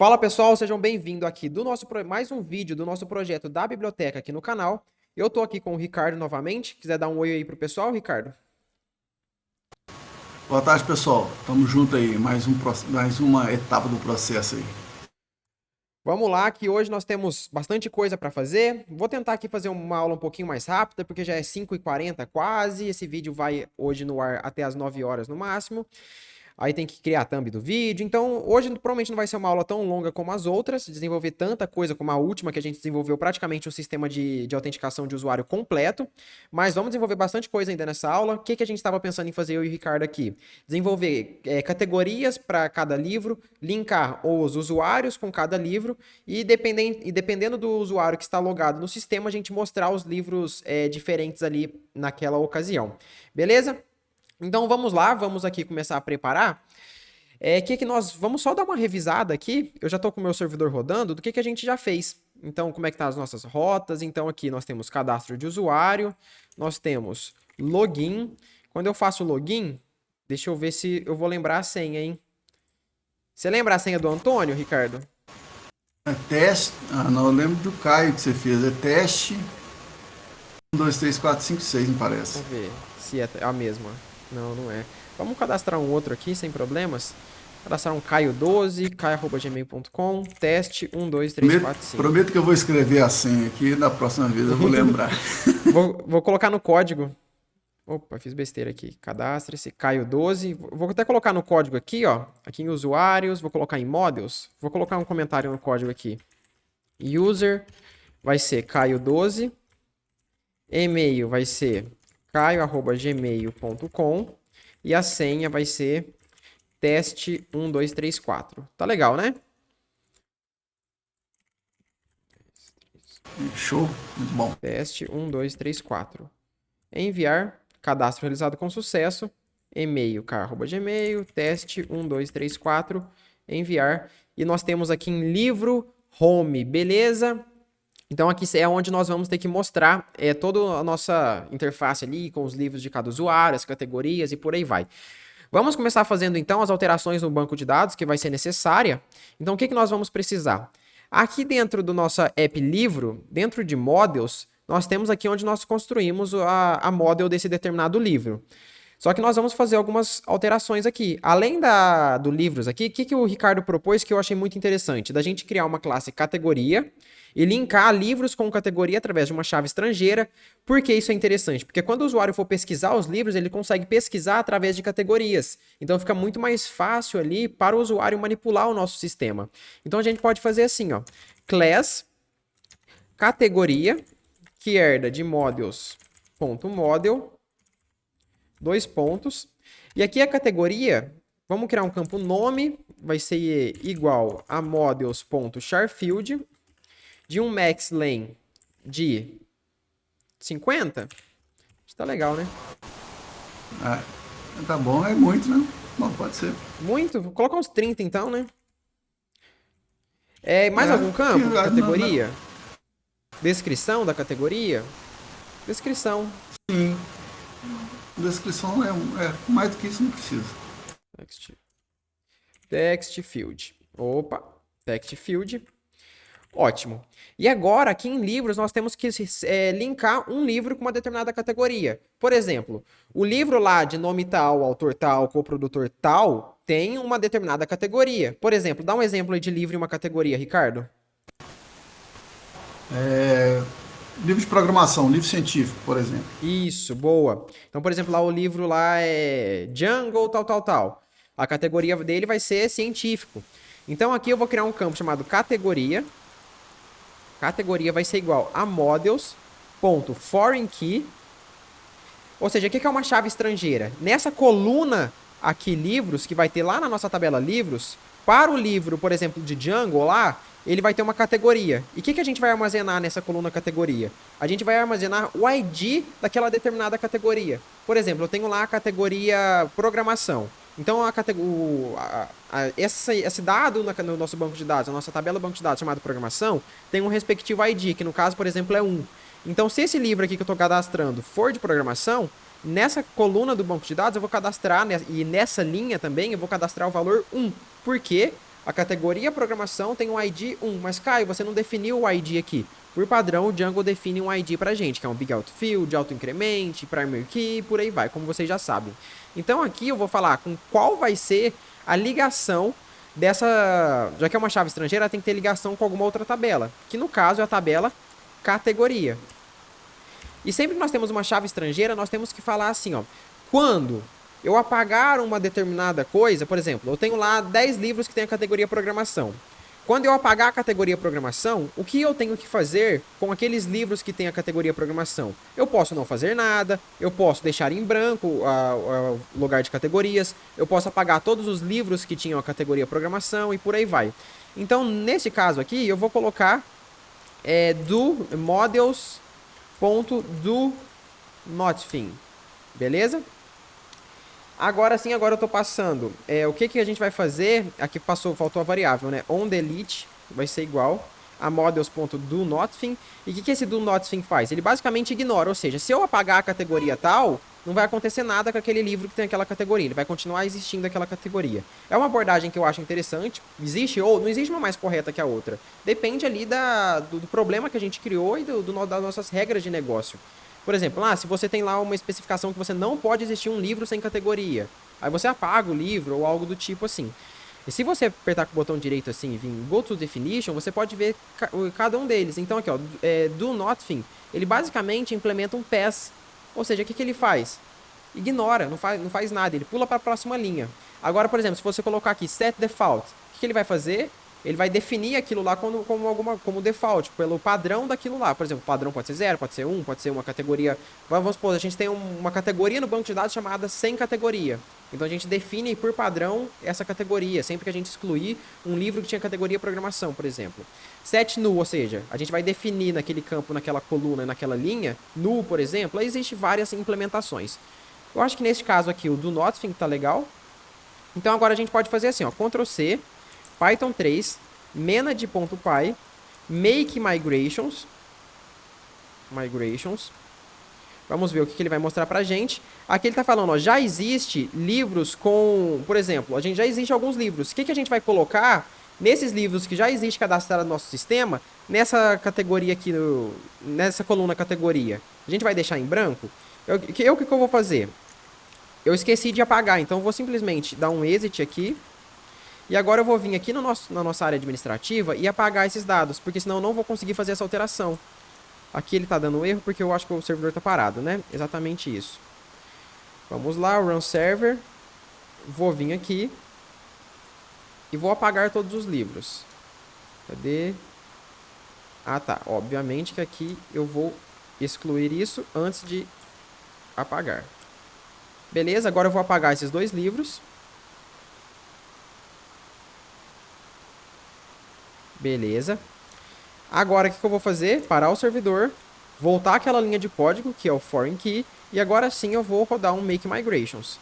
Fala pessoal, sejam bem-vindos aqui do mais um vídeo do nosso projeto da biblioteca aqui no canal. Eu tô aqui com o Ricardo novamente. Quiser dar um oi aí pro pessoal, Ricardo? Boa tarde, pessoal. Tamo junto aí, mais uma etapa do processo aí. Vamos lá, que hoje nós temos bastante coisa para fazer. Vou tentar aqui fazer uma aula um pouquinho mais rápida, porque já é 5h40 quase. Esse vídeo vai hoje no ar até as 9 horas no máximo. Aí tem que criar a thumb do vídeo. Então, hoje provavelmente não vai ser uma aula tão longa como as outras, desenvolver tanta coisa como a última, que a gente desenvolveu praticamente um sistema de autenticação de usuário completo. Mas vamos desenvolver bastante coisa ainda nessa aula. O que a gente estava pensando em fazer, eu e o Ricardo aqui? Desenvolver categorias para cada livro, linkar os usuários com cada livro e dependendo do usuário que está logado no sistema, a gente mostrar os livros diferentes ali naquela ocasião. Beleza? Então vamos lá, vamos aqui começar a preparar. Que nós vamos só dar uma revisada aqui. Eu já estou com o meu servidor rodando do que a gente já fez. Então, como é que tá as nossas rotas? Então, aqui nós temos cadastro de usuário, nós temos login. Quando eu faço login, deixa eu ver se eu vou lembrar a senha, hein? Você lembra a senha do Antônio, Ricardo? É teste. Ah, não, eu lembro do Caio que você fez. É teste 1, 2, 3, 4, 5, 6, me parece. Vamos ver se é a mesma. Não, não é. Vamos cadastrar um outro aqui, sem problemas. Cadastrar um Caio12, caio@gmail.com, teste 1, 2, 3, 4, 5. Prometo que eu vou escrever a senha aqui, da próxima vez eu vou lembrar. Vou colocar no código. Opa, fiz besteira aqui. Cadastre-se, Caio12. Vou até colocar no código aqui, ó. Aqui em usuários, vou colocar em models. Vou colocar um comentário no código aqui. User vai ser Caio12. E-mail vai ser caio@gmail.com. E a senha vai ser teste 1, 2, 3, 4. Tá legal, né? Show? Muito bom. Teste 1, 2, 3, 4. Enviar. Cadastro realizado com sucesso. E-mail, caio@gmail. Teste 1, 2, 3, 4. Enviar. E nós temos aqui em livro home, beleza? Então aqui é onde nós vamos ter que mostrar toda a nossa interface ali com os livros de cada usuário, as categorias e por aí vai. Vamos começar fazendo então as alterações no banco de dados que vai ser necessária. Então o que nós vamos precisar? Aqui dentro do nosso app livro, dentro de models, nós temos aqui onde nós construímos a model desse determinado livro. Só que nós vamos fazer algumas alterações aqui. Além do livros aqui, o que o Ricardo propôs que eu achei muito interessante? Da gente criar uma classe categoria e linkar livros com categoria através de uma chave estrangeira. Por que isso é interessante? Porque quando o usuário for pesquisar os livros, ele consegue pesquisar através de categorias. Então fica muito mais fácil ali para o usuário manipular o nosso sistema. Então a gente pode fazer assim, ó. Class, categoria, que herda de models.model, dois pontos. E aqui a categoria, vamos criar um campo nome, vai ser igual a models.charfield, de um max len de 50. Tá legal, né? Ah, tá bom, é muito, né? Bom, pode ser. Muito? Vou colocar uns 30 então, né? Mais É, algum campo? não, Categoria? Descrição da categoria? Descrição. sim. Descrição é mais do que isso, não precisa. Text field. Opa, text field. Ótimo. E agora, aqui em livros, nós temos que linkar um livro com uma determinada categoria. Por exemplo, o livro lá de nome tal, autor tal, coprodutor tal, tem uma determinada categoria. Por exemplo, dá um exemplo aí de livro e uma categoria, Ricardo. Livro de programação, livro científico, por exemplo. Isso, boa. Então, por exemplo, lá o livro lá é Jungle, tal, tal, tal. A categoria dele vai ser científico. Então, aqui eu vou criar um campo chamado categoria. Categoria vai ser igual a models.foreign-key. Ou seja, o que é uma chave estrangeira? Nessa coluna aqui, livros, que vai ter lá na nossa tabela livros, para o livro, por exemplo, de Django lá, ele vai ter uma categoria. E o que a gente vai armazenar nessa coluna categoria? A gente vai armazenar o ID daquela determinada categoria. Por exemplo, eu tenho lá a categoria programação. Então, esse dado no nosso banco de dados, a nossa tabela banco de dados chamada programação, tem um respectivo ID, que no caso, por exemplo, é 1. Então, se esse livro aqui que eu estou cadastrando for de programação, nessa coluna do banco de dados eu vou cadastrar, e nessa linha também eu vou cadastrar o valor 1. Por quê? A categoria programação tem um ID 1, mas Caio, você não definiu o ID aqui. Por padrão, o Django define um ID pra gente, que é um Big Auto Field, Auto Increment, Primary Key, por aí vai, como vocês já sabem. Então aqui eu vou falar com qual vai ser a ligação dessa... Já que é uma chave estrangeira, ela tem que ter ligação com alguma outra tabela, que no caso é a tabela categoria. E sempre que nós temos uma chave estrangeira, nós temos que falar assim, ó. Quando eu apagar uma determinada coisa, por exemplo, eu tenho lá 10 livros que tem a categoria programação. Quando eu apagar a categoria programação, o que eu tenho que fazer com aqueles livros que tem a categoria programação? Eu posso não fazer nada, eu posso deixar em branco o lugar de categorias, eu posso apagar todos os livros que tinham a categoria programação e por aí vai. Então, nesse caso aqui, eu vou colocar do models.do nothing, beleza? Agora sim, agora eu tô passando. O que a gente vai fazer? Aqui faltou a variável, né? OnDelete vai ser igual a models.doNothing. E o que esse doNothing faz? Ele basicamente ignora, ou seja, se eu apagar a categoria tal, não vai acontecer nada com aquele livro que tem aquela categoria. Ele vai continuar existindo aquela categoria. É uma abordagem que eu acho interessante. Existe ou não existe uma mais correta que a outra. Depende ali do problema que a gente criou e das nossas regras de negócio. Por exemplo, se você tem lá uma especificação que você não pode existir um livro sem categoria, aí você apaga o livro ou algo do tipo assim. E se você apertar com o botão direito assim e vir Go to Definition, você pode ver cada um deles. Então aqui, ó, Do Nothing, ele basicamente implementa um pass. Ou seja, o que ele faz? Ignora, não faz nada, ele pula para a próxima linha. Agora, por exemplo, se você colocar aqui Set Default, o que ele vai fazer? Ele vai definir aquilo lá como default, pelo padrão daquilo lá. Por exemplo, o padrão pode ser 0, pode ser 1, pode ser uma categoria... Vamos supor, a gente tem uma categoria no banco de dados chamada sem categoria. Então a gente define por padrão essa categoria, sempre que a gente excluir um livro que tinha categoria programação, por exemplo. Set null, ou seja, a gente vai definir naquele campo, naquela coluna, naquela linha, null, por exemplo, aí existem várias implementações. Eu acho que nesse caso aqui o do nothing tá legal. Então agora a gente pode fazer assim, ó, Ctrl C, Python 3, Menad.py, Make Migrations. Vamos ver o que ele vai mostrar pra gente. Aqui ele tá falando, ó, já existe livros com... Por exemplo, já existe alguns livros. O que a gente vai colocar nesses livros que já existe cadastrado no nosso sistema, nessa categoria aqui, nessa coluna categoria? A gente vai deixar em branco? O que eu vou fazer? Eu esqueci de apagar, então eu vou simplesmente dar um exit aqui. E agora eu vou vir aqui na nossa área administrativa e apagar esses dados, porque senão eu não vou conseguir fazer essa alteração. Aqui ele está dando erro porque eu acho que o servidor está parado, né? Exatamente isso. Vamos lá, Run Server. Vou vir aqui e vou apagar todos os livros. Cadê? Ah, tá. Obviamente que aqui eu vou excluir isso antes de apagar. Beleza, agora eu vou apagar esses dois livros. Beleza. Agora o que eu vou fazer? Parar o servidor, voltar aquela linha de código, que é o foreign key, e agora sim eu vou rodar um make migrations.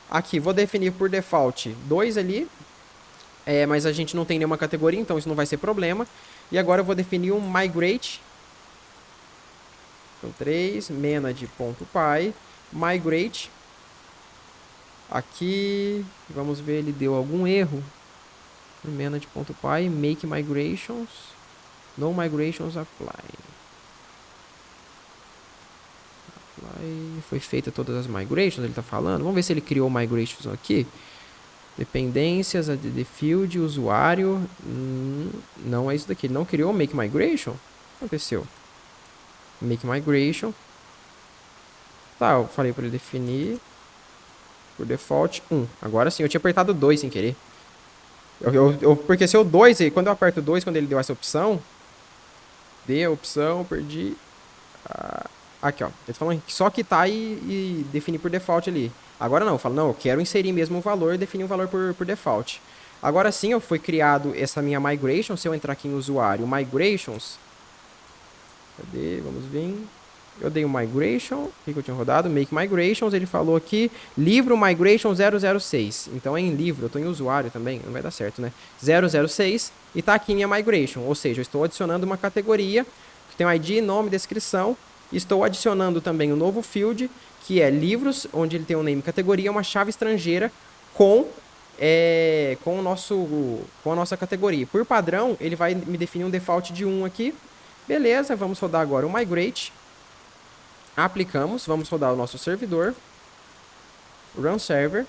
Aqui, vou definir por default 2 ali, mas a gente não tem nenhuma categoria, então isso não vai ser problema. E agora eu vou definir um migrate. Então 3, menad.py, migrate. Aqui, vamos ver, ele deu algum erro. Manage.py, make migrations, no migrations apply. Foi feita todas as migrations, ele está falando. Vamos ver se ele criou migrations aqui. Dependências, add field, usuário. Não é isso daqui. Ele não criou make migration? O que aconteceu? Make migration. Tá, eu falei para ele definir. Por default, 1. Agora sim, eu tinha apertado 2 sem querer. Porque se eu 2, quando eu aperto 2, quando ele deu essa opção, perdi. Aqui, ó. Ele tá falando só quitar e definir por default ali. Agora não, eu falo, não, eu quero inserir mesmo o valor e definir o valor por default. Agora sim, foi criado essa minha migration. Se eu entrar aqui em usuário, migrations. Cadê? Vamos ver. Eu dei um migration, o que eu tinha rodado? Make migrations, ele falou aqui, livro migration 006. Então é em livro, eu estou em usuário também, não vai dar certo, né? 006, e está aqui minha migration, ou seja, eu estou adicionando uma categoria, que tem um ID, nome, descrição, e estou adicionando também um novo field, que é livros, onde ele tem um name categoria, uma chave estrangeira com com a nossa categoria. Por padrão, ele vai me definir um default de 1 aqui. Beleza, vamos rodar agora o migrate. Aplicamos, vamos rodar o nosso servidor. Run server.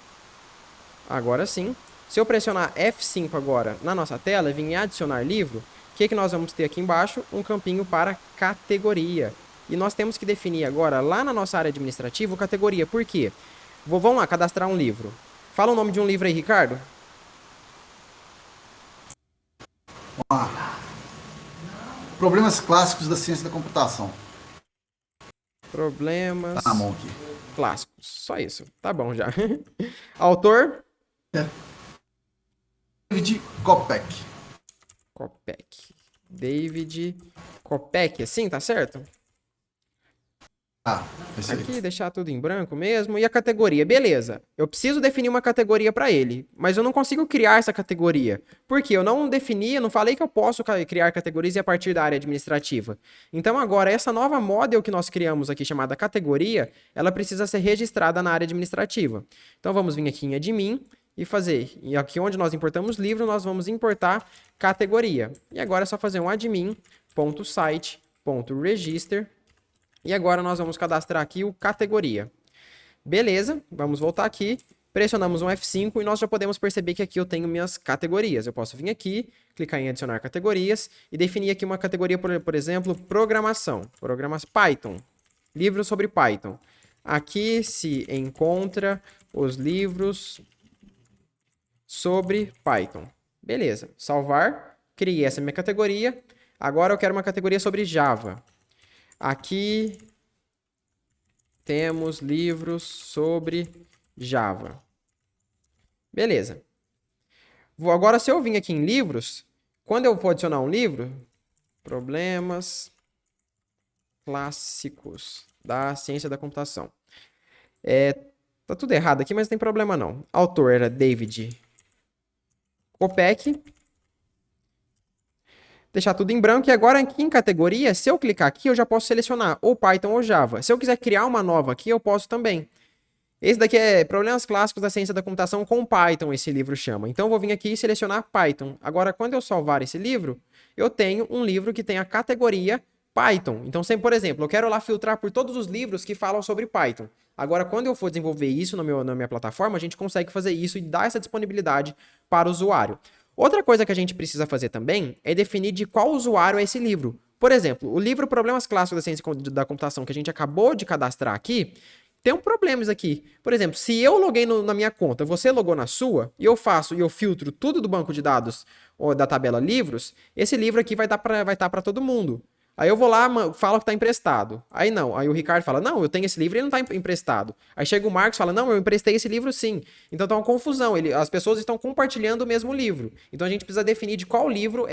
Agora sim. Se eu pressionar F5 agora na nossa tela e vir em adicionar livro, o que nós vamos ter aqui embaixo? Um campinho para categoria. E nós temos que definir agora, lá na nossa área administrativa, categoria. Por quê? Vamos lá, cadastrar um livro. Fala o nome de um livro aí, Ricardo. Problemas clássicos da ciência da computação. Problemas Tá na mão aqui. clássicos. Só isso. Tá bom já. Autor? David Kopec. Kopec. David Kopec. Assim, tá certo? Ah, esse aí. Aqui, deixar tudo em branco mesmo. E a categoria, beleza. Eu preciso definir uma categoria para ele, mas eu não consigo criar essa categoria. Por quê? Eu não defini, eu não falei que eu posso criar categorias a partir da área administrativa. Então agora, essa nova model que nós criamos aqui, chamada categoria, ela precisa ser registrada na área administrativa. Então vamos vir aqui em admin e fazer. E aqui onde nós importamos livro, nós vamos importar categoria. E agora é só fazer um admin.site.register. E agora nós vamos cadastrar aqui o categoria. Beleza, vamos voltar aqui. Pressionamos um F5 e nós já podemos perceber que aqui eu tenho minhas categorias. Eu posso vir aqui, clicar em adicionar categorias e definir aqui uma categoria, por exemplo, programação. Python. Livros sobre Python. Aqui se encontra os livros sobre Python. Beleza, salvar. Criei essa minha categoria. Agora eu quero uma categoria sobre Java. Aqui temos livros sobre Java. Beleza. Agora, se eu vim aqui em livros, quando eu for adicionar um livro, problemas clássicos da ciência da computação. Tá tudo errado aqui, mas não tem problema não. Autor era David Kopec. Deixar tudo em branco e agora aqui em categoria, se eu clicar aqui, eu já posso selecionar ou Python ou Java. Se eu quiser criar uma nova aqui, eu posso também. Esse daqui é Problemas Clássicos da Ciência da Computação com Python, esse livro chama. Então eu vou vir aqui e selecionar Python. Agora, quando eu salvar esse livro, eu tenho um livro que tem a categoria Python. Então, sempre, por exemplo, eu quero lá filtrar por todos os livros que falam sobre Python. Agora, quando eu for desenvolver isso na minha plataforma, a gente consegue fazer isso e dar essa disponibilidade para o usuário. Outra coisa que a gente precisa fazer também é definir de qual usuário é esse livro. Por exemplo, o livro Problemas Clássicos da Ciência da Computação que a gente acabou de cadastrar aqui, tem um problemas aqui. Por exemplo, se eu loguei na minha conta, você logou na sua, e eu filtro tudo do banco de dados ou da tabela livros, esse livro aqui vai estar para todo mundo. Aí eu vou lá, falo que está emprestado. Aí não. Aí o Ricardo fala, não, eu tenho esse livro e ele não está emprestado. Aí chega o Marcos e fala, não, eu emprestei esse livro sim. Então tá uma confusão. As pessoas estão compartilhando o mesmo livro. Então a gente precisa definir de qual livro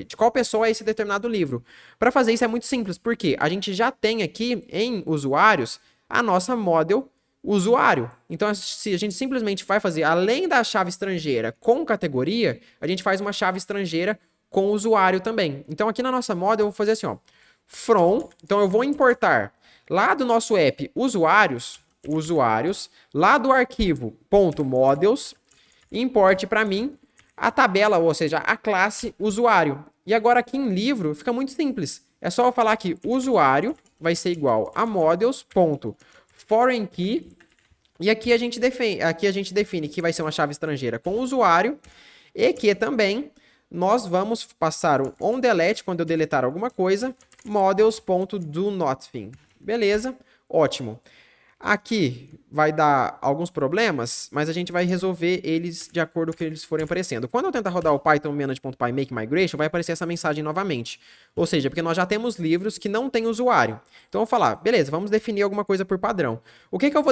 de qual pessoa é esse determinado livro. Para fazer isso é muito simples, porque a gente já tem aqui em usuários a nossa model usuário. Então, se a gente simplesmente vai fazer, além da chave estrangeira com categoria, a gente faz uma chave estrangeira com usuário também. Então, aqui na nossa model, eu vou fazer assim, ó, from, então eu vou importar lá do nosso app usuários, lá do arquivo .models, importe para mim a tabela, ou seja, a classe usuário. E agora aqui em livro fica muito simples. É só eu falar que usuário vai ser igual a models.foreign-key e aqui a gente define que vai ser uma chave estrangeira com usuário e que também nós vamos passar um onDelete quando eu deletar alguma coisa, models.doNothing. Beleza? Ótimo. Aqui vai dar alguns problemas, mas a gente vai resolver eles de acordo com o que eles forem aparecendo. Quando eu tentar rodar o python manage.py make migration, vai aparecer essa mensagem novamente. Ou seja, porque nós já temos livros que não têm usuário. Então eu vou falar, beleza, vamos definir alguma coisa por padrão. O que eu vou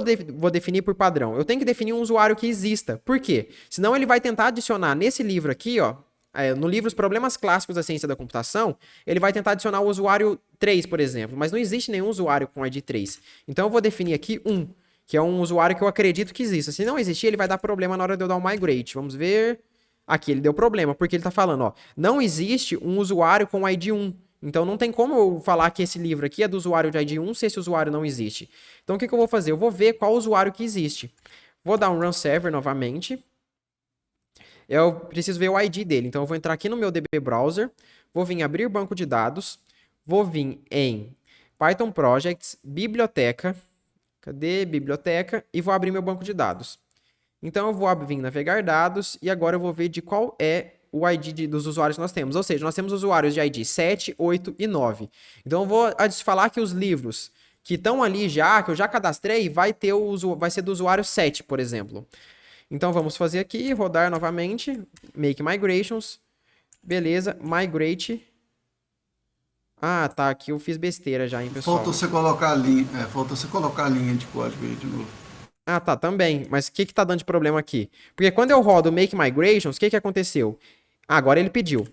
definir por padrão? Eu tenho que definir um usuário que exista. Por quê? Senão ele vai tentar adicionar nesse livro aqui, ó, no livro Os Problemas Clássicos da Ciência da Computação, ele vai tentar adicionar o usuário 3, por exemplo, mas não existe nenhum usuário com ID 3. Então eu vou definir aqui um, que é um usuário que eu acredito que exista. Se não existir, ele vai dar problema na hora de eu dar o migrate. Vamos ver. Aqui, ele deu problema, porque ele está falando, ó, não existe um usuário com ID 1. Então não tem como eu falar que esse livro aqui é do usuário de ID 1 se esse usuário não existe. Então o que eu vou fazer? Eu vou ver qual usuário que existe. Vou dar um run server novamente. eu preciso ver o ID dele. Então, eu vou entrar aqui no meu DB Browser, vou vir abrir banco de dados, vou vir em Python Projects, biblioteca, cadê? Biblioteca, e vou abrir meu banco de dados. Então, eu vou vir navegar dados e agora eu vou ver de qual é o ID dos usuários que nós temos. Ou seja, nós temos usuários de ID 7, 8 e 9. Então, eu vou falar que os livros que estão ali já, que eu já cadastrei, vai ser do usuário 7, por exemplo. Então, vamos fazer aqui, rodar novamente, make migrations, beleza, migrate. Ah, tá, aqui eu fiz besteira já, hein, pessoal. Faltou você colocar a linha de código aí de novo. Ah, tá, também. Mas o que tá dando de problema aqui? Porque quando eu rodo Make Migrations, o que aconteceu? Ah, agora ele pediu.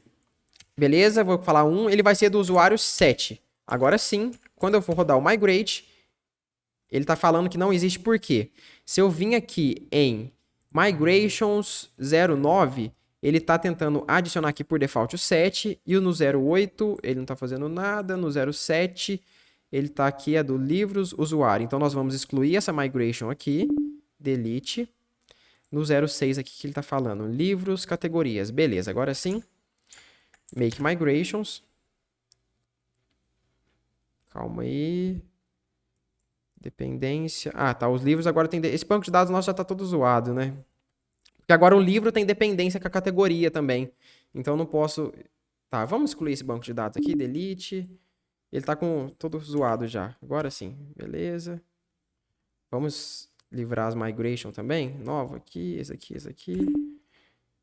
Beleza, vou falar ele vai ser do usuário 7. Agora sim, quando eu for rodar o Migrate, ele tá falando que não existe por quê. Se eu vim aqui em Migrations 09, ele tá tentando adicionar aqui por default o 7, e no 08 ele não tá fazendo nada, no 07 ele tá aqui, é do livros usuário. Então, nós vamos excluir essa migration aqui, delete. No 06 aqui que ele tá falando, livros, categorias. Beleza, agora sim, make migrations. Calma aí. Dependência. Ah, tá, os livros agora tem... Esse banco de dados nosso já tá todo zoado, né? Porque agora o livro tem dependência com a categoria também. Então, não posso... Tá, vamos excluir esse banco de dados aqui, delete... Ele tá com todo zoado já. Agora sim. Beleza. Vamos livrar as migration também. Nova aqui, esse aqui, esse aqui.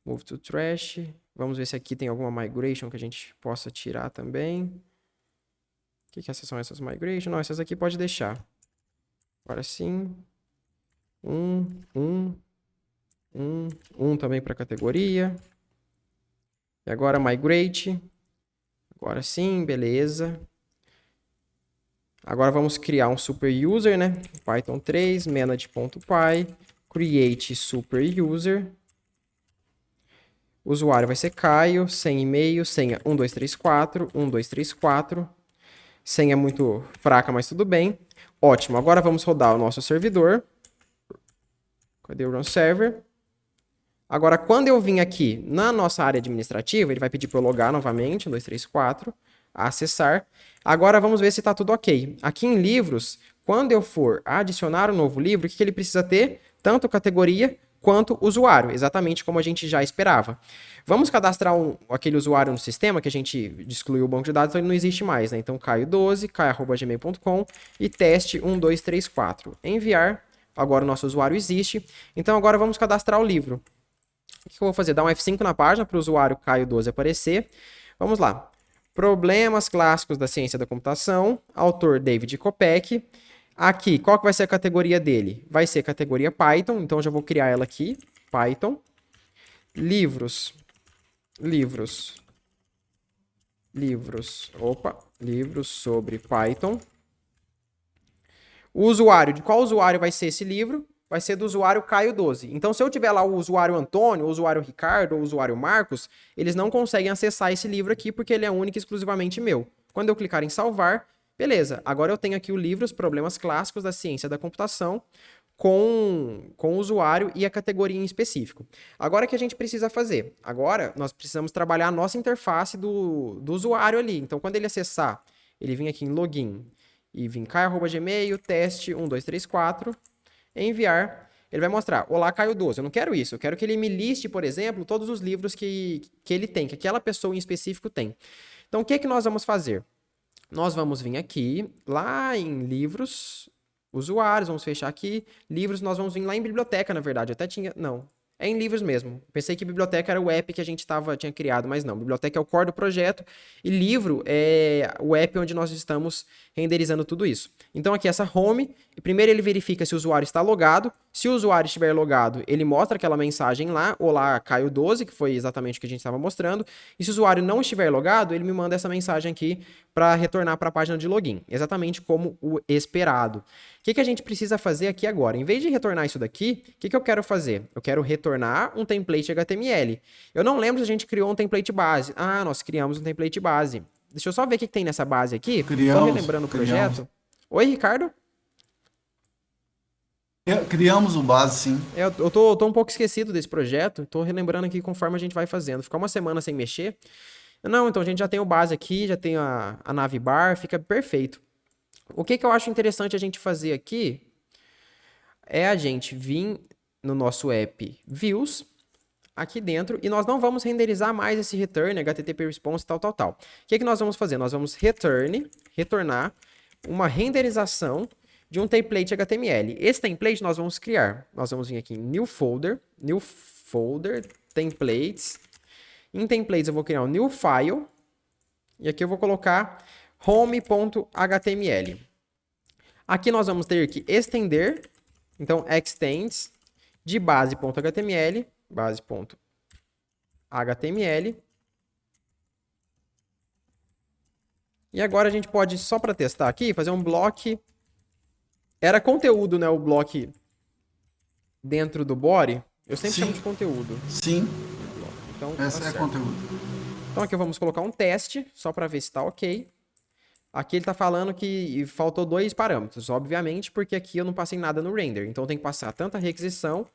Move to trash. Vamos ver se aqui tem alguma migration que a gente possa tirar também. O que essas são essas migration? Não, essas aqui pode deixar. Agora sim. Um também para categoria. E agora migrate. Agora sim, beleza. Agora vamos criar um super user, né? Python 3, manage.py, create super user. O usuário vai ser Caio, senha e-mail, senha 1234. Senha muito fraca, mas tudo bem. Ótimo, agora vamos rodar o nosso servidor. Cadê o run server? Agora, quando eu vim aqui na nossa área administrativa, ele vai pedir para eu logar novamente, 1234, acessar. Agora vamos ver se está tudo ok. Aqui em livros, quando eu for adicionar um novo livro, o que ele precisa ter? Tanto categoria quanto usuário, exatamente como a gente já esperava. Vamos cadastrar aquele usuário no sistema que a gente excluiu o banco de dados, então ele não existe mais, né? Então, caio12, caio@gmail.com e teste1234. Enviar. Agora o nosso usuário existe. Então, agora vamos cadastrar o livro. O que eu vou fazer? Dar um F5 na página para o usuário Caio12 aparecer. Vamos lá. Problemas clássicos da ciência da computação. Autor David Kopec. Aqui, qual que vai ser a categoria dele? Vai ser categoria Python. Então, eu já vou criar ela aqui. Python. Livros. Opa. Livros sobre Python. O usuário. De qual usuário vai ser esse livro? Vai ser do usuário Caio12. Então, se eu tiver lá o usuário Antônio, o usuário Ricardo ou o usuário Marcos, eles não conseguem acessar esse livro aqui porque ele é único e exclusivamente meu. Quando eu clicar em salvar, beleza. Agora eu tenho aqui o livro Os Problemas Clássicos da Ciência da Computação com o usuário e a categoria em específico. Agora, o que a gente precisa fazer? Agora, nós precisamos trabalhar a nossa interface do usuário ali. Então, quando ele acessar, ele vem aqui em login e vir caio@gmail, teste1234, enviar, ele vai mostrar, olá Caio12, eu não quero isso, eu quero que ele me liste, por exemplo, todos os livros que ele tem, que aquela pessoa em específico tem. Então, o que nós vamos fazer? Nós vamos vir aqui, lá em livros, usuários, vamos fechar aqui, livros, nós vamos vir lá em biblioteca, na verdade, eu até tinha, não, é em livros mesmo. Pensei que biblioteca era o app que a gente tinha criado, mas não. Biblioteca é o core do projeto e livro é o app onde nós estamos renderizando tudo isso. Então aqui essa home, primeiro ele verifica se o usuário está logado. Se o usuário estiver logado, ele mostra aquela mensagem lá, olá Caio12, que foi exatamente o que a gente estava mostrando. E se o usuário não estiver logado, ele me manda essa mensagem aqui para retornar para a página de login, exatamente como o esperado. O que a gente precisa fazer aqui agora? Em vez de retornar isso daqui, o que eu quero fazer? Eu quero retornar um template HTML. Eu não lembro se a gente criou um template base. Ah, nós criamos um template base. Deixa eu só ver o que tem nessa base aqui. Só relembrando o projeto. Oi, Ricardo? Criamos o base, sim. Eu tô um pouco esquecido desse projeto, tô relembrando aqui conforme a gente vai fazendo. Ficar uma semana sem mexer. Não, então a gente já tem o base aqui, já tem a navbar, fica perfeito. O que eu acho interessante a gente fazer aqui é a gente vir no nosso app Views, aqui dentro, e nós não vamos renderizar mais esse return, HTTP response, tal, tal, tal. O que nós vamos fazer? Nós vamos retornar uma renderização de um template HTML. Esse template nós vamos criar. Nós vamos vir aqui em New Folder, Templates. Em Templates eu vou criar um New File, e aqui eu vou colocar home.html. Aqui nós vamos ter que estender, então extends de base.html, base.html. E agora a gente pode, só para testar aqui, fazer um bloco. Era conteúdo, né? O bloco dentro do body. Eu sempre Sim. chamo de conteúdo. Sim, Então, essa tá é certo. conteúdo. Então aqui vamos colocar um teste, só para ver se está ok. Aqui ele está falando que faltou 2 parâmetros, obviamente, porque aqui eu não passei nada no render. Então tem que passar tanto a requisição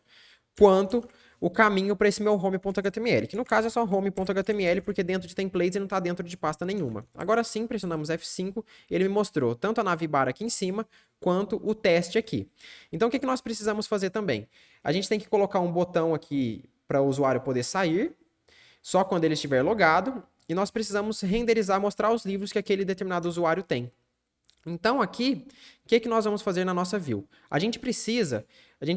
quanto o caminho para esse meu home.html, que no caso é só home.html, porque dentro de templates ele não está dentro de pasta nenhuma. Agora sim, pressionamos F5, ele me mostrou tanto a navbar aqui em cima, quanto o teste aqui. Então o que nós precisamos fazer também? A gente tem que colocar um botão aqui para o usuário poder sair, só quando ele estiver logado, e nós precisamos renderizar, mostrar os livros que aquele determinado usuário tem. Então aqui, o que nós vamos fazer na nossa view? A gente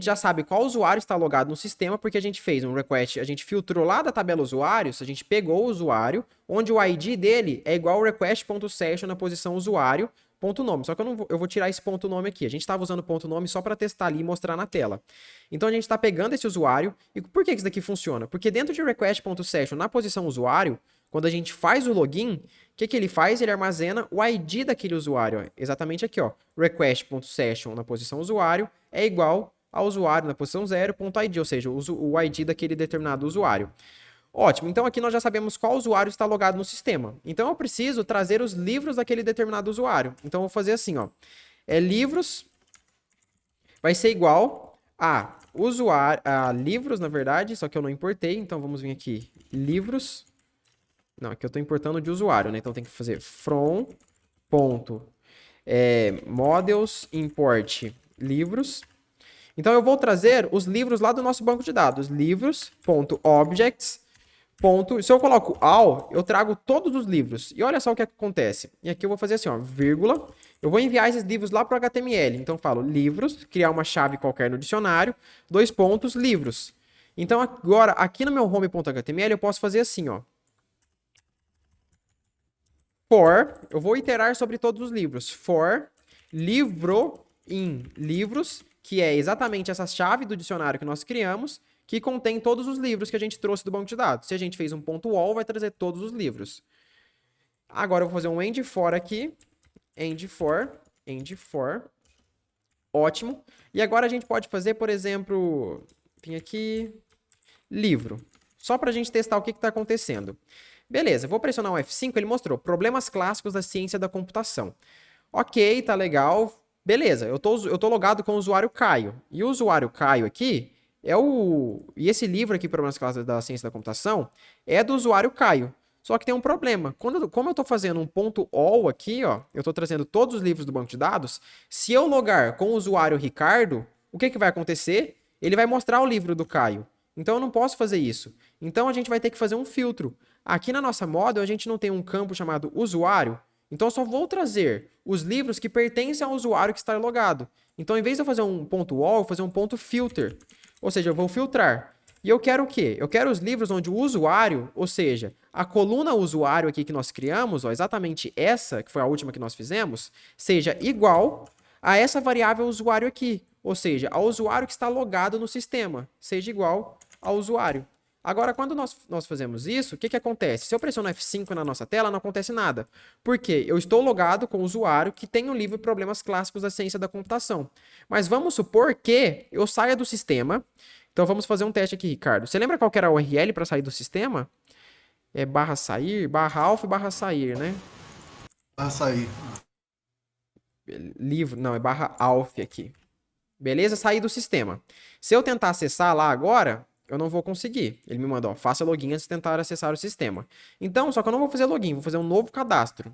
já sabe qual usuário está logado no sistema, porque a gente fez um request, a gente filtrou lá da tabela usuários, a gente pegou o usuário, onde o ID dele é igual ao request.session na posição usuário, ponto nome. Só que eu vou tirar esse ponto nome aqui. A gente estava usando ponto nome só para testar ali e mostrar na tela. Então a gente está pegando esse usuário. E por que isso daqui funciona? Porque dentro de request.session na posição usuário, quando a gente faz o login, o que ele faz? Ele armazena o ID daquele usuário. Ó. Exatamente aqui, ó. Request.session na posição usuário é igual ao usuário na posição 0.id, ou seja, o ID daquele determinado usuário. Ótimo, então aqui nós já sabemos qual usuário está logado no sistema. Então eu preciso trazer os livros daquele determinado usuário. Então eu vou fazer assim, ó. Livros vai ser igual a usuário, a livros, na verdade, só que eu não importei, então vamos vir aqui, livros. Não, aqui eu estou importando de usuário, né? Então tem que fazer from models import livros. Então eu vou trazer os livros lá do nosso banco de dados, livros.objects. Se eu coloco all, eu trago todos os livros. E olha só o que acontece. E aqui eu vou fazer assim, ó, vírgula. Eu vou enviar esses livros lá para o HTML. Então eu falo livros, criar uma chave qualquer no dicionário, livros. Então agora, aqui no meu home.html, eu posso fazer assim, ó. Eu vou iterar sobre todos os livros. For livro em livros, que é exatamente essa chave do dicionário que nós criamos, que contém todos os livros que a gente trouxe do banco de dados. Se a gente fez um ponto .all, vai trazer todos os livros. Agora eu vou fazer um end for aqui. End for. Ótimo. E agora a gente pode fazer, por exemplo, vim aqui, livro. Só para a gente testar o que está acontecendo. Beleza, vou pressionar o F5, ele mostrou problemas clássicos da ciência da computação. Ok, tá legal. Beleza, eu tô logado com o usuário Caio. E o usuário Caio aqui e esse livro aqui, Problemas Clássicos da Ciência da Computação, é do usuário Caio. Só que tem um problema. Como eu estou fazendo um ponto .all aqui, ó, eu estou trazendo todos os livros do banco de dados, se eu logar com o usuário Ricardo, o que vai acontecer? Ele vai mostrar o livro do Caio. Então eu não posso fazer isso. Então a gente vai ter que fazer um filtro. Aqui na nossa model, a gente não tem um campo chamado usuário, então eu só vou trazer os livros que pertencem ao usuário que está logado. Então, em vez de eu fazer um ponto .all, eu vou fazer um ponto .filter. Ou seja, eu vou filtrar. E eu quero o quê? Eu quero os livros onde o usuário, ou seja, a coluna usuário aqui que nós criamos, ó, exatamente essa, que foi a última que nós fizemos, seja igual a essa variável usuário aqui. Ou seja, ao usuário que está logado no sistema, seja igual ao usuário. Agora, quando nós fazemos isso, o que acontece? Se eu pressiono F5 na nossa tela, não acontece nada. Por quê? Eu estou logado com o usuário que tem o livro Problemas Clássicos da Ciência da Computação. Mas vamos supor que eu saia do sistema. Então, vamos fazer um teste aqui, Ricardo. Você lembra qual que era a URL para sair do sistema? É /sair, /alf, /sair, né? Para sair. Livro, não, é /alf aqui. Beleza? Saí do sistema. Se eu tentar acessar lá agora, eu não vou conseguir. Ele me mandou, ó, faça login antes de tentar acessar o sistema. Então, só que eu não vou fazer login, vou fazer um novo cadastro.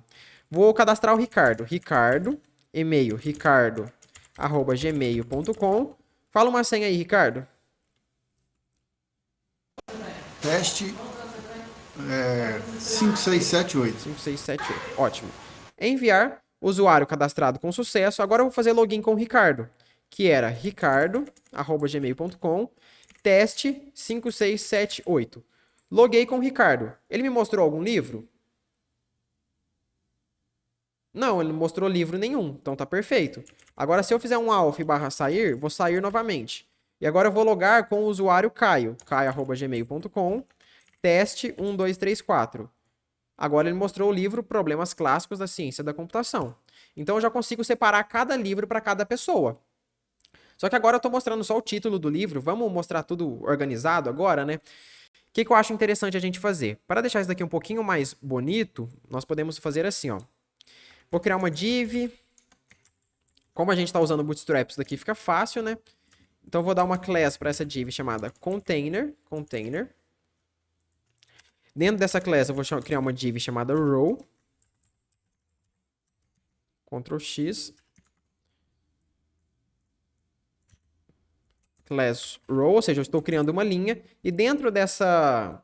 Vou cadastrar o Ricardo. Ricardo, e-mail, ricardo@gmail.com. Fala uma senha aí, Ricardo. Teste 5678. 5678. Ótimo. Enviar. Usuário cadastrado com sucesso. Agora eu vou fazer login com o Ricardo, que era ricardo@gmail.com, teste 5678. Loguei com o Ricardo. Ele me mostrou algum livro? Não, ele não mostrou livro nenhum, então tá perfeito. Agora, se eu fizer um alf/sair, vou sair novamente. E agora eu vou logar com o usuário Caio, caio@gmail.com, teste 1234. Agora ele mostrou o livro Problemas Clássicos da Ciência da Computação. Então eu já consigo separar cada livro para cada pessoa. Só que agora eu estou mostrando só o título do livro, vamos mostrar tudo organizado agora, né? O que eu acho interessante a gente fazer? Para deixar isso daqui um pouquinho mais bonito, nós podemos fazer assim, ó. Vou criar uma div. Como a gente está usando Bootstrap, isso daqui fica fácil, né? Então eu vou dar uma class para essa div chamada container. Dentro dessa class eu vou criar uma div chamada row. Ctrl X. Class row, ou seja, eu estou criando uma linha. E dentro dessa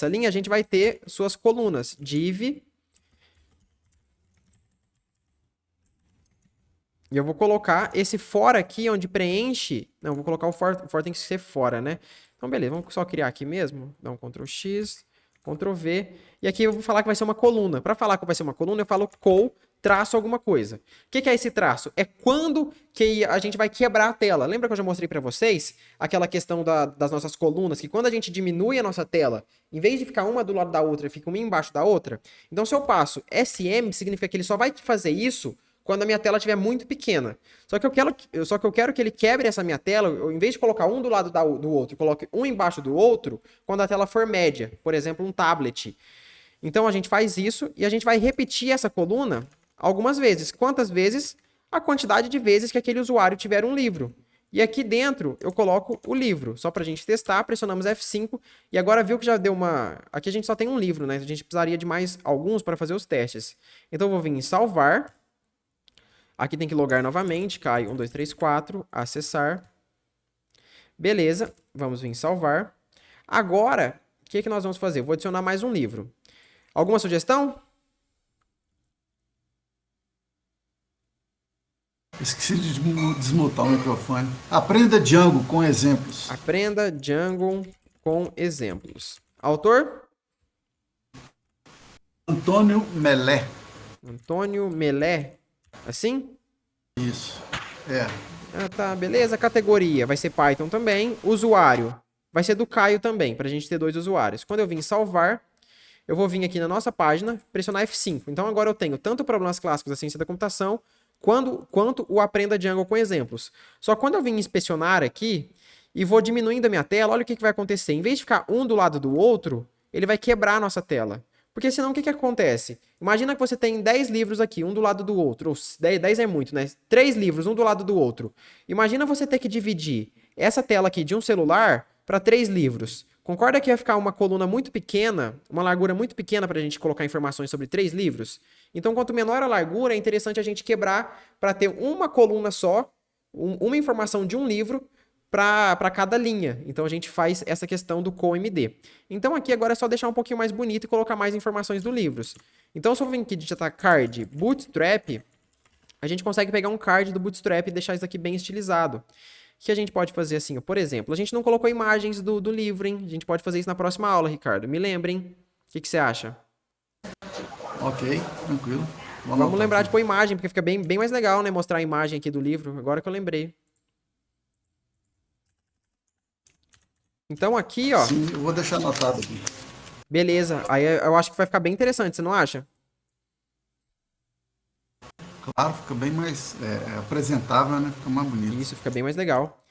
linha a gente vai ter suas colunas. Div. E eu vou colocar esse fora aqui, onde preenche... Não, eu vou colocar o for tem que ser fora, né? Então, beleza, vamos só criar aqui mesmo. Dá um Ctrl X, Ctrl V. E aqui eu vou falar que vai ser uma coluna. Para falar que vai ser uma coluna, eu falo col, traço alguma coisa. O que é esse traço? É quando que a gente vai quebrar a tela. Lembra que eu já mostrei para vocês aquela questão das nossas colunas, que quando a gente diminui a nossa tela, em vez de ficar uma do lado da outra, fica uma embaixo da outra? Então, se eu passo SM, significa que ele só vai fazer isso quando a minha tela estiver muito pequena. Só que eu quero que ele quebre essa minha tela, eu, em vez de colocar um do lado do outro, coloque um embaixo do outro, quando a tela for média, por exemplo, um tablet. Então a gente faz isso e a gente vai repetir essa coluna algumas vezes. Quantas vezes? A quantidade de vezes que aquele usuário tiver um livro. E aqui dentro eu coloco o livro, só para a gente testar, pressionamos F5 e agora viu que já deu uma... Aqui a gente só tem um livro, né? A gente precisaria de mais alguns para fazer os testes. Então eu vou vir em salvar. Aqui tem que logar novamente, Caio 1234, acessar. Beleza, vamos vir em salvar. Agora, o que nós vamos fazer? Eu vou adicionar mais um livro. Alguma sugestão? Esqueci de desmutar o microfone. Aprenda Django com exemplos. Aprenda Django com exemplos. Autor? Antônio Melé. Antônio Melé. Assim? Isso. É. Ah, tá, beleza. Categoria vai ser Python também. Usuário vai ser do Caio também, para a gente ter dois usuários. Quando eu vim salvar, eu vou vir aqui na nossa página, pressionar F5. Então agora eu tenho tanto problemas clássicos da ciência da computação, quanto o Aprenda Django com exemplos. Só que quando eu vim inspecionar aqui e vou diminuindo a minha tela, olha o que vai acontecer. Em vez de ficar um do lado do outro, ele vai quebrar a nossa tela. Porque senão o que acontece? Imagina que você tem 10 livros aqui, um do lado do outro. Ou 10 é muito, né? 3 livros, um do lado do outro. Imagina você ter que dividir essa tela aqui de um celular para 3 livros. Concorda que ia ficar uma coluna muito pequena, uma largura muito pequena para a gente colocar informações sobre 3 livros? Então, quanto menor a largura, é interessante a gente quebrar para ter uma coluna só, uma informação de um livro, para cada linha. Então a gente faz essa questão do COMD. Então aqui agora é só deixar um pouquinho mais bonito e colocar mais informações do livros. Então se eu vir aqui digitar card Bootstrap, a gente consegue pegar um card do Bootstrap e deixar isso aqui bem estilizado. Que a gente pode fazer assim, ó, por exemplo, a gente não colocou imagens do livro, hein? A gente pode fazer isso na próxima aula, Ricardo. Me lembrem. O que você acha? Ok, tranquilo. Vamos lembrar de pôr imagem, porque fica bem mais legal, né? Mostrar a imagem aqui do livro, agora que eu lembrei. Então aqui, ó... Sim, eu vou deixar anotado aqui. Beleza, aí eu acho que vai ficar bem interessante, você não acha? Claro, fica bem mais apresentável, né? Fica mais bonito. Isso, fica bem mais legal.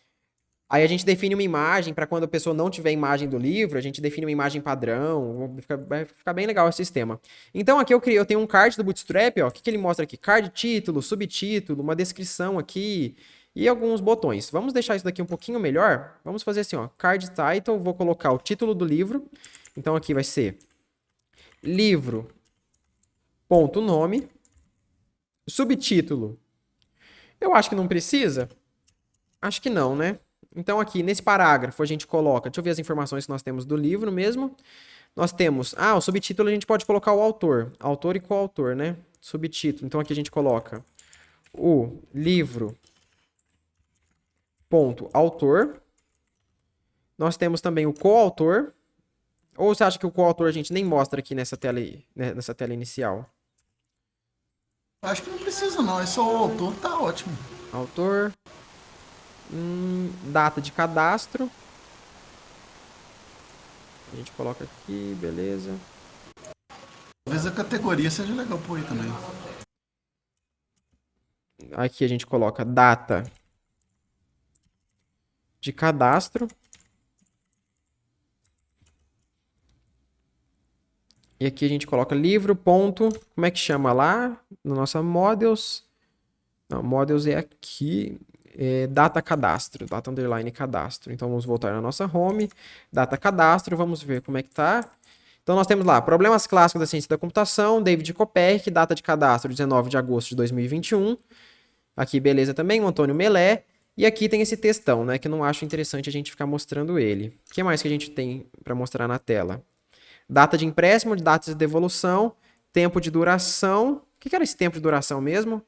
Aí a gente define uma imagem, para quando a pessoa não tiver imagem do livro, a gente define uma imagem padrão, vai ficar bem legal esse sistema. Então aqui eu tenho um card do Bootstrap, ó, o que ele mostra aqui? Card título, subtítulo, uma descrição aqui, E alguns botões. Vamos deixar isso daqui um pouquinho melhor. Vamos fazer assim, ó, card title, vou colocar o título do livro. Então aqui vai ser livro.nome. Subtítulo. Eu acho que não precisa. Acho que não, né? Então aqui nesse parágrafo a gente coloca, deixa eu ver as informações que nós temos do livro mesmo. Nós temos, o subtítulo a gente pode colocar o autor e coautor, né? Subtítulo. Então aqui a gente coloca o livro ponto autor. Nós temos também o coautor. Ou você acha que o coautor a gente nem mostra aqui nessa tela inicial? Acho que não precisa não, é só o autor, tá ótimo. Autor. Data de cadastro. A gente coloca aqui, beleza. Talvez a categoria seja legal pôr aí também. Aqui a gente coloca data de cadastro. E aqui a gente coloca livro, ponto, como é que chama lá? Na nossa models. Não, models é aqui, data cadastro, data underline cadastro. Então vamos voltar na nossa home, data cadastro, vamos ver como é que tá. Então nós temos lá, problemas clássicos da ciência da computação, David Kopeck, data de cadastro 19 de agosto de 2021. Aqui, beleza também, o Antônio Melé. E aqui tem esse textão, né, que eu não acho interessante a gente ficar mostrando ele. O que mais que a gente tem para mostrar na tela? Data de empréstimo, data de devolução, tempo de duração. O que era esse tempo de duração mesmo?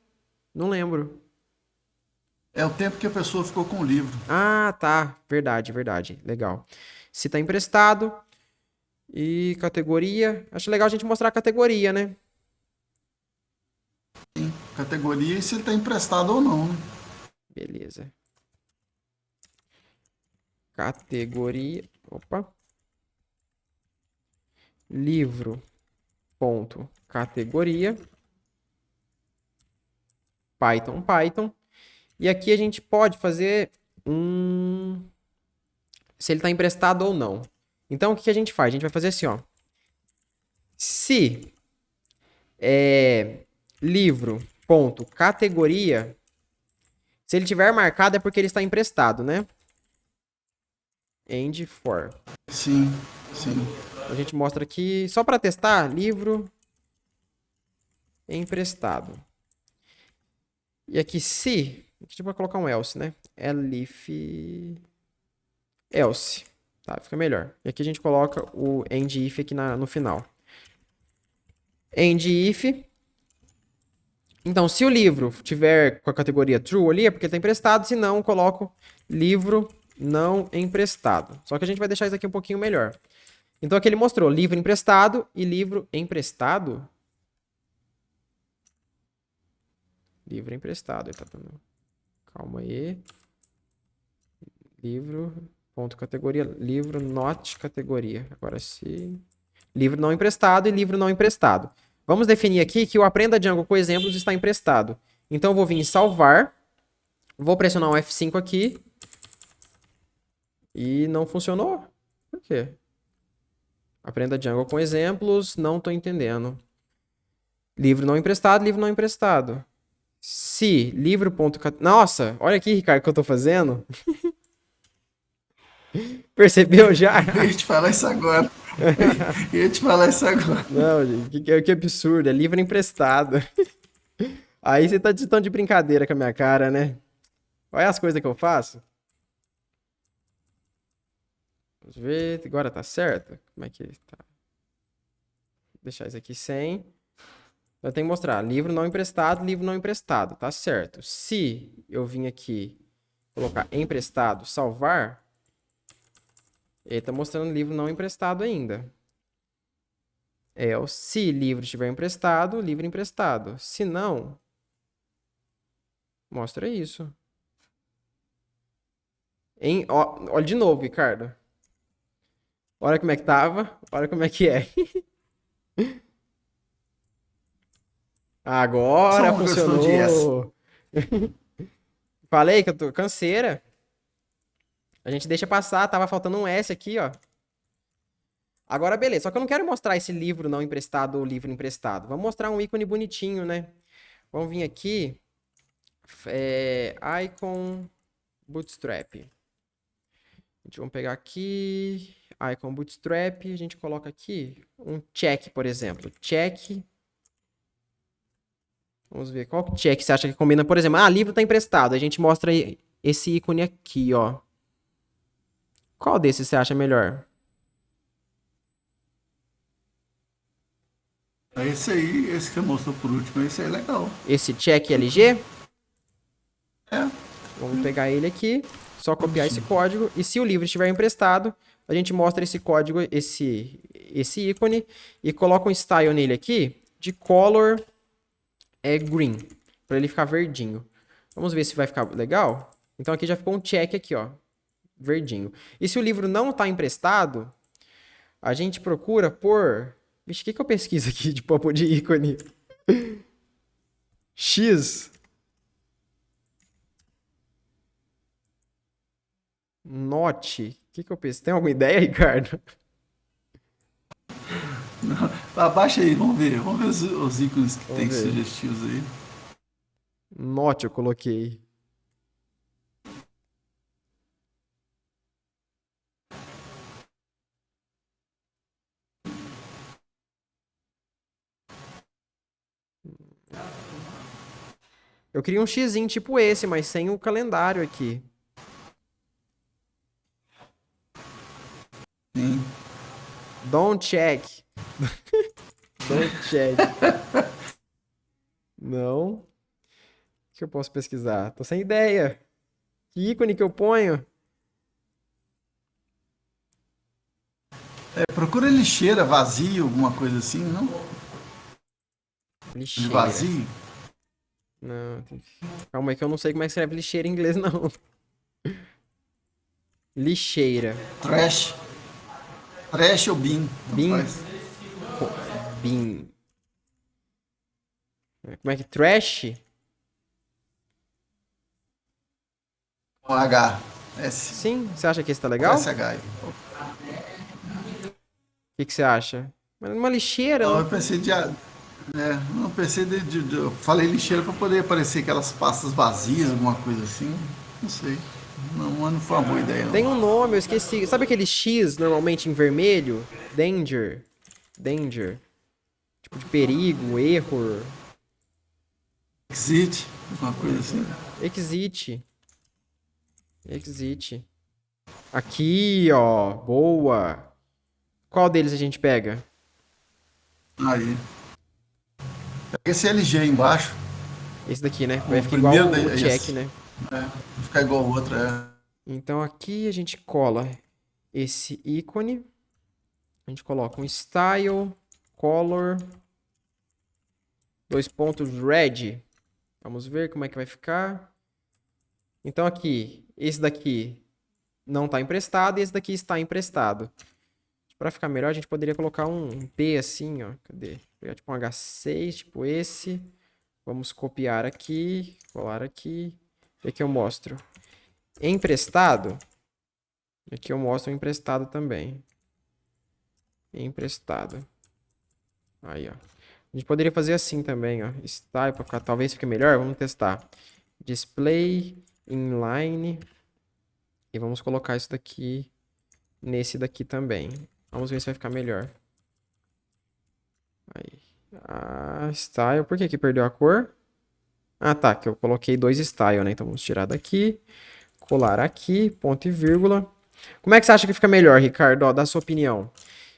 Não lembro. É o tempo que a pessoa ficou com o livro. Ah, tá. Verdade, verdade. Legal. Se tá emprestado. E categoria. Acho legal a gente mostrar a categoria, né? Sim, categoria e se ele tá emprestado ou não, né? Beleza. Categoria. Opa. Livro. Ponto. Categoria. Python. E aqui a gente pode fazer se ele está emprestado ou não. Então, o que a gente faz? A gente vai fazer assim, ó. Se livro.categoria, se ele tiver marcado é porque ele está emprestado, né? End for. Sim, sim. A gente mostra aqui, só para testar, livro emprestado. E aqui se, a gente vai colocar um else, né? Else. Tá, fica melhor. E aqui a gente coloca o end if aqui no final. End if. Então, se o livro tiver com a categoria true ali, é porque ele está emprestado. Se não, eu coloco livro não emprestado. Só que a gente vai deixar isso aqui um pouquinho melhor. Então, aqui ele mostrou livro emprestado e livro emprestado. Livro emprestado. Ele tá dando... Calma aí. Livro... Ponto categoria, livro not categoria. Agora sim. Livro não emprestado e livro não emprestado. Vamos definir aqui que o Aprenda Django com exemplos está emprestado. Então eu vou vir em salvar. Vou pressionar um F5 aqui. E não funcionou? Por quê? Aprenda Django com exemplos, não estou entendendo. Livro não emprestado, livro não emprestado. Se livro. Nossa, olha aqui, Ricardo, o que eu estou fazendo. Percebeu já? Eu ia te falar isso agora. Eu ia te falar isso agora. Não, gente, que absurdo. É livro emprestado. Aí você tá de tão de brincadeira com a minha cara, né? Olha as coisas que eu faço. Vamos ver. Agora tá certo? Como é que tá? Vou deixar isso aqui sem. Eu tenho que mostrar. Livro não emprestado, livro não emprestado. Tá certo. Se eu vim aqui colocar emprestado, salvar... Ele tá mostrando livro não emprestado ainda. Se livro estiver emprestado, livro emprestado. Se não, mostra isso. Olha de novo, Ricardo. Olha como é que tava. Olha como é que é. Agora funcionou. Falei que eu tô canseira. A gente deixa passar, tava faltando um S aqui, ó. Agora, beleza. Só que eu não quero mostrar esse livro não emprestado ou livro emprestado. Vamos mostrar um ícone bonitinho, né? Vamos vir aqui. Icon Bootstrap. Vamos pegar aqui, Icon Bootstrap, a gente coloca aqui um check, por exemplo. Check. Vamos ver qual check você acha que combina. Por exemplo, livro está emprestado. A gente mostra esse ícone aqui, ó. Qual desses você acha melhor? Esse aí, esse que você mostrou por último, esse aí é legal. Esse check LG? É. Vamos pegar ele aqui, só copiar esse código. E se o livro estiver emprestado, a gente mostra esse código, esse ícone, e coloca um style nele aqui de color green, para ele ficar verdinho. Vamos ver se vai ficar legal? Então aqui já ficou um check aqui, ó, verdinho. E se o livro não está emprestado, a gente procura por... Vixe, o que eu pesquiso aqui de tipo de ícone? X. Note. O que eu pesquiso? Tem alguma ideia, Ricardo? Abaixa aí, vamos ver. Vamos ver os ícones que Vamos tem ver. sugestivos aí. Note eu coloquei. Eu queria um xizinho tipo esse, mas sem o calendário aqui. Sim. Don't check. Don't check. Não. O que eu posso pesquisar? Tô sem ideia. Que ícone que eu ponho? Procura lixeira, vazio, alguma coisa assim, não? De Lixeira. vazio. Não, calma aí que eu não sei como é que escreve lixeira em inglês, não. Lixeira. Trash. Trash ou bin. Bin. Bin. Como é que... Trash? Com H. S. Sim. Você acha que esse tá legal? SH. aí. O que você acha? Mas uma lixeira... Não, eu pensei não, pensei eu falei lixeira para poder aparecer aquelas pastas vazias, alguma coisa assim. Não sei. Não foi uma boa ideia, não. Tem um nome, eu esqueci. Sabe aquele X, normalmente em vermelho? Danger. Danger. Tipo de perigo, erro. Exit, alguma coisa assim. Exit. Exit. Aqui, ó. Boa. Qual deles a gente pega? Aí. Pega esse LG aí embaixo. Esse daqui, né? Vai O ficar igual primeiro o daí, check, esse. né? Vai ficar igual o outro, Então aqui a gente cola esse ícone. A gente coloca um style, color, 2 pontos red. Vamos ver como é que vai ficar. Então aqui, esse daqui não está emprestado e esse daqui está emprestado. Para ficar melhor, a gente poderia colocar um P assim, ó. Cadê? Pegar tipo um H6, tipo esse. Vamos copiar aqui, colar aqui. E aqui eu mostro emprestado. Aqui eu mostro emprestado também. Emprestado. Aí, ó. A gente poderia fazer assim também, ó. Style, para ficar, talvez fique melhor. Vamos testar. Display inline. E vamos colocar isso daqui nesse daqui também. Vamos ver se vai ficar melhor. Aí. Style. Por que que perdeu a cor? Ah, tá. Que eu coloquei 2 style, né? Então vamos tirar daqui. Colar aqui. Ponto e vírgula. Como é que você acha que fica melhor, Ricardo? Ó, dá sua opinião.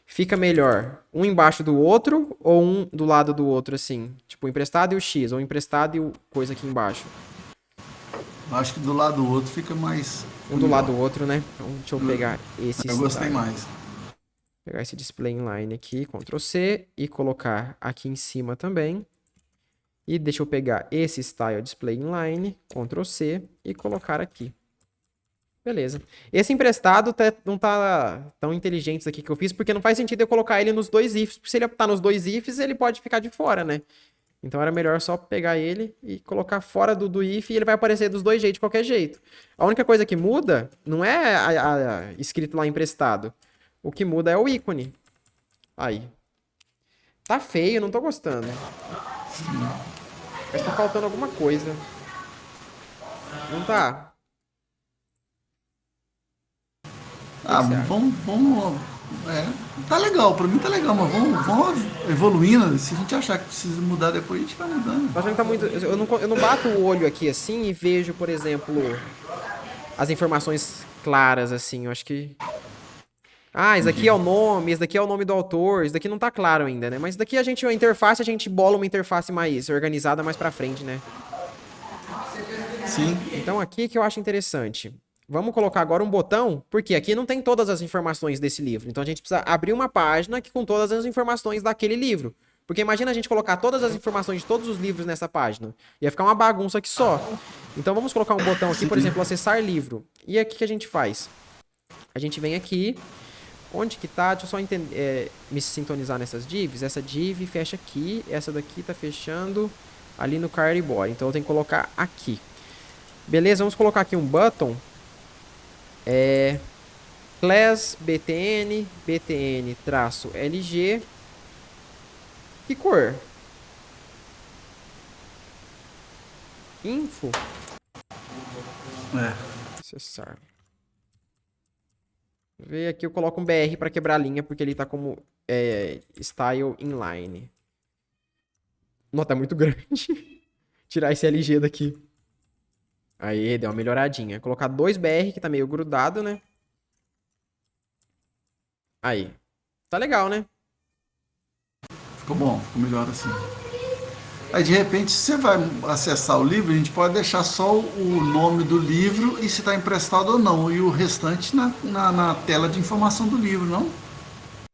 Fica melhor um embaixo do outro ou um do lado do outro, assim? Tipo, o emprestado e o X, ou o emprestado e o coisa aqui embaixo. Acho que do lado do outro fica mais... Um do lado do outro, né? Então, deixa eu pegar esse Eu gostei style. mais. Pegar esse display inline aqui, Ctrl C, e colocar aqui em cima também. E deixa eu pegar esse style display inline, Ctrl C, e colocar aqui. Beleza. Esse emprestado não tá tão inteligente isso aqui que eu fiz, porque não faz sentido eu colocar ele nos 2 ifs. Porque se ele tá nos 2 ifs, ele pode ficar de fora, né? Então era melhor só pegar ele e colocar fora do if e ele vai aparecer dos 2 jeitos, de qualquer jeito. A única coisa que muda não é escrito lá emprestado. O que muda é o ícone. Aí. Tá feio, não tô gostando. Mas tá faltando alguma coisa. Não tá? O que Ah, que você acha? vamos. Tá legal, pra mim tá legal, mas vamos evoluindo. Se a gente achar que precisa mudar depois, a gente vai mudando. Tô achando que tá muito. Eu não bato o olho aqui assim e vejo, por exemplo, as informações claras, assim. Eu acho que. Ah, esse daqui é o nome, esse daqui é o nome do autor, esse daqui não tá claro ainda, né? Mas isso daqui a interface, a gente bola uma interface mais organizada mais pra frente, né? Sim, Então aqui que eu acho interessante. Vamos colocar agora um botão, porque aqui não tem todas as informações desse livro. Então a gente precisa abrir uma página que com todas as informações daquele livro. Porque imagina a gente colocar todas as informações de todos os livros nessa página. Ia ficar uma bagunça aqui só. Então vamos colocar um botão aqui, por sim. exemplo, acessar livro. E aqui que a gente faz? A gente vem aqui. Onde que tá? Deixa eu só me sintonizar nessas divs. Essa div fecha aqui. Essa daqui tá fechando ali no Carry Body. Então eu tenho que colocar aqui. Beleza, vamos colocar aqui um button. Class btn, btn-lg. Que cor? Info. É. Acessar. Ver aqui, eu coloco um BR para quebrar a linha, porque ele tá como style inline. Nossa, tá muito grande. Tirar esse LG daqui. Aí, deu uma melhoradinha. Colocar dois BR, que tá meio grudado, né? Aí. Tá legal, né? Ficou bom, ficou melhor assim. Aí de repente, se você vai acessar o livro, a gente pode deixar só o nome do livro e se está emprestado ou não, e o restante na tela de informação do livro, não?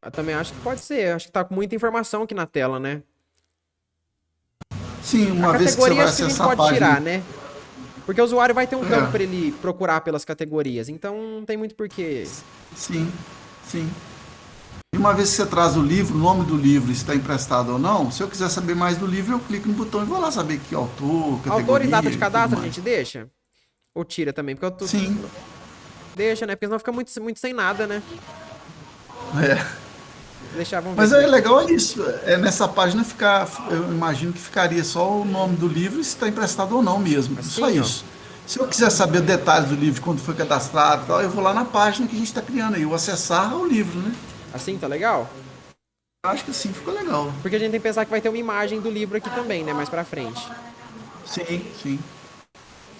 Eu também acho que pode ser. Acho que tá com muita informação aqui na tela, né? Sim, A uma vez que você categoria vai acho que a gente acessar a pode página. tirar, né? Porque o usuário vai ter um campo para É, ele procurar pelas categorias. Então não tem muito porquê. sim, sim. E uma vez que você traz o livro, o nome do livro, se está emprestado ou não, se eu quiser saber mais do livro, eu clico no botão e vou lá saber que autor, Autor e data categoria de e tudo cadastro a mais. gente deixa? Ou tira também? Porque eu tô. Sim, Deixa, né? Porque senão fica muito sem nada, né? é. Deixar, vamos ver Mas se é daqui. legal isso. É nessa página ficar, eu imagino que ficaria só o nome do livro e se está emprestado ou não mesmo. Só Assim, ó. isso. Se eu quiser saber detalhes do livro, quando foi cadastrado e tal, eu vou lá na página que a gente está criando aí, o acessar o livro, né? Assim, tá legal? Eu acho que assim ficou legal. Porque a gente tem que pensar que vai ter uma imagem do livro aqui também, né? Mais pra frente. Sim, sim.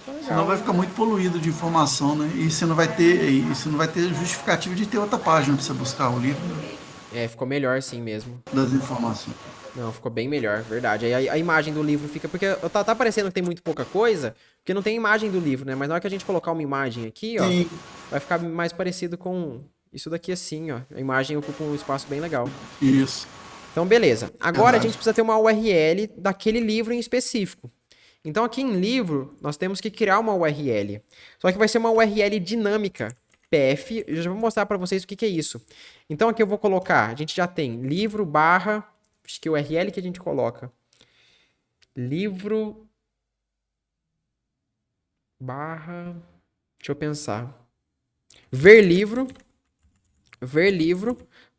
Tá Senão legal, vai hein? ficar muito poluído de informação, né? E você não vai ter justificativa de ter outra página para você buscar o livro É, ficou melhor assim mesmo. das informações. Não, ficou bem melhor, verdade. Aí a imagem do livro fica. Porque tá parecendo que tem muito pouca coisa, porque não tem imagem do livro, né? Mas na hora que a gente colocar uma imagem aqui, ó, Sim, vai ficar mais parecido com isso daqui assim, ó. A imagem ocupa um espaço bem legal. isso. Então, beleza. Agora a gente Verdade. precisa ter uma URL daquele livro em específico. Então, aqui em livro, nós temos que criar uma URL. Só que vai ser uma URL dinâmica. PF, eu já vou mostrar para vocês o que é isso. Então, aqui eu vou colocar, a gente já tem livro barra, acho que o URL que a gente coloca. Livro barra, deixa eu pensar. Ver livro,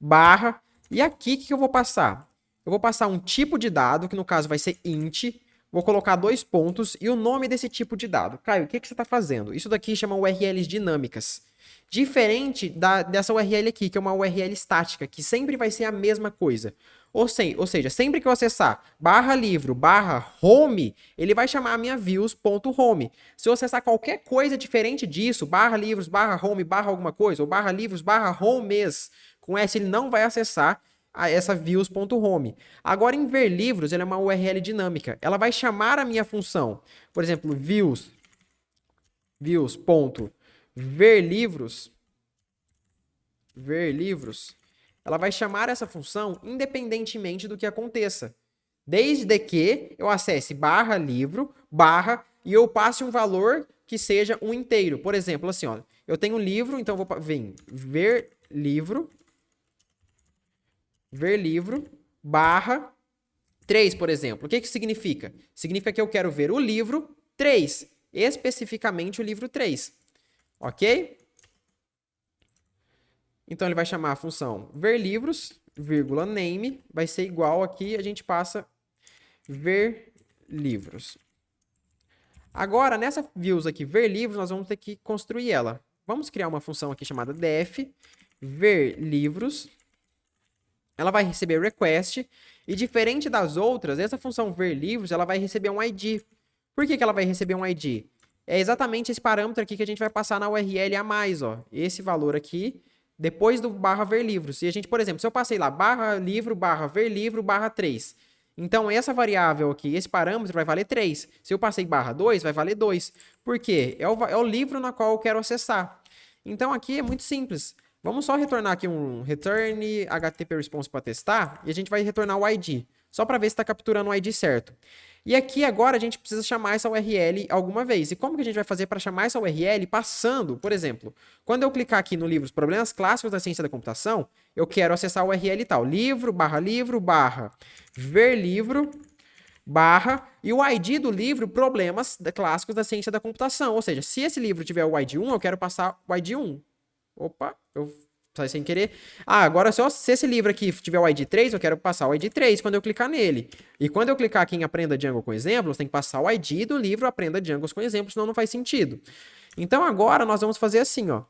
barra, e aqui o que eu vou passar? Eu vou passar um tipo de dado, que no caso vai ser int, vou colocar dois pontos e o nome desse tipo de dado. Caio, o que você está fazendo? Isso daqui chama URLs dinâmicas. Diferente dessa URL aqui, que é uma URL estática, que sempre vai ser a mesma coisa. Ou seja, sempre que eu acessar barra livro, barra home, ele vai chamar a minha views.home. Se eu acessar qualquer coisa diferente disso, barra livros, barra home, barra alguma coisa, ou barra livros, barra homes, com S ele não vai acessar essa views.home. Agora, em ver livros, ele é uma URL dinâmica. Ela vai chamar a minha função. Por exemplo, views.verlivros, ver livros, ela vai chamar essa função independentemente do que aconteça. Desde que eu acesse barra livro, barra, e eu passe um valor que seja um inteiro. Por exemplo, assim, ó, eu tenho um livro, então eu vou vir ver livro, barra 3, por exemplo. O que significa? Significa que eu quero ver o livro 3, especificamente o livro 3. Ok? Então ele vai chamar a função ver livros, vírgula name, vai ser igual aqui, a gente passa ver livros. Agora, nessa views aqui, ver livros, nós vamos ter que construir ela. Vamos criar uma função aqui chamada def ver livros. Ela vai receber request. E diferente das outras, essa função ver livros, ela vai receber um ID. Por que ela vai receber um ID? É exatamente esse parâmetro aqui que a gente vai passar na URL a mais, ó. Esse valor aqui, depois do barra ver livros. Se a gente, por exemplo, se eu passei lá barra livro, barra ver livro, barra 3. Então, essa variável aqui, esse parâmetro vai valer 3. Se eu passei barra 2, vai valer 2. Por quê? É o livro na qual eu quero acessar. Então, aqui é muito simples. Vamos só retornar aqui um return HTTP response para testar e a gente vai retornar o ID, só para ver se está capturando o ID certo. E aqui agora a gente precisa chamar essa URL alguma vez. E como que a gente vai fazer para chamar essa URL passando, por exemplo, quando eu clicar aqui no livro Os Problemas Clássicos da Ciência da Computação, eu quero acessar a URL tal, livro, barra, ver livro, barra, e o ID do livro Problemas Clássicos da Ciência da Computação. Ou seja, se esse livro tiver o ID 1, eu quero passar o ID 1. Opa, eu saí sem querer. Agora se esse livro aqui tiver o ID 3, eu quero passar o ID 3 quando eu clicar nele. E quando eu clicar aqui em Aprenda Django com Exemplos, tem que passar o ID do livro Aprenda Django com Exemplos, senão não faz sentido. Então agora nós vamos fazer assim, ó.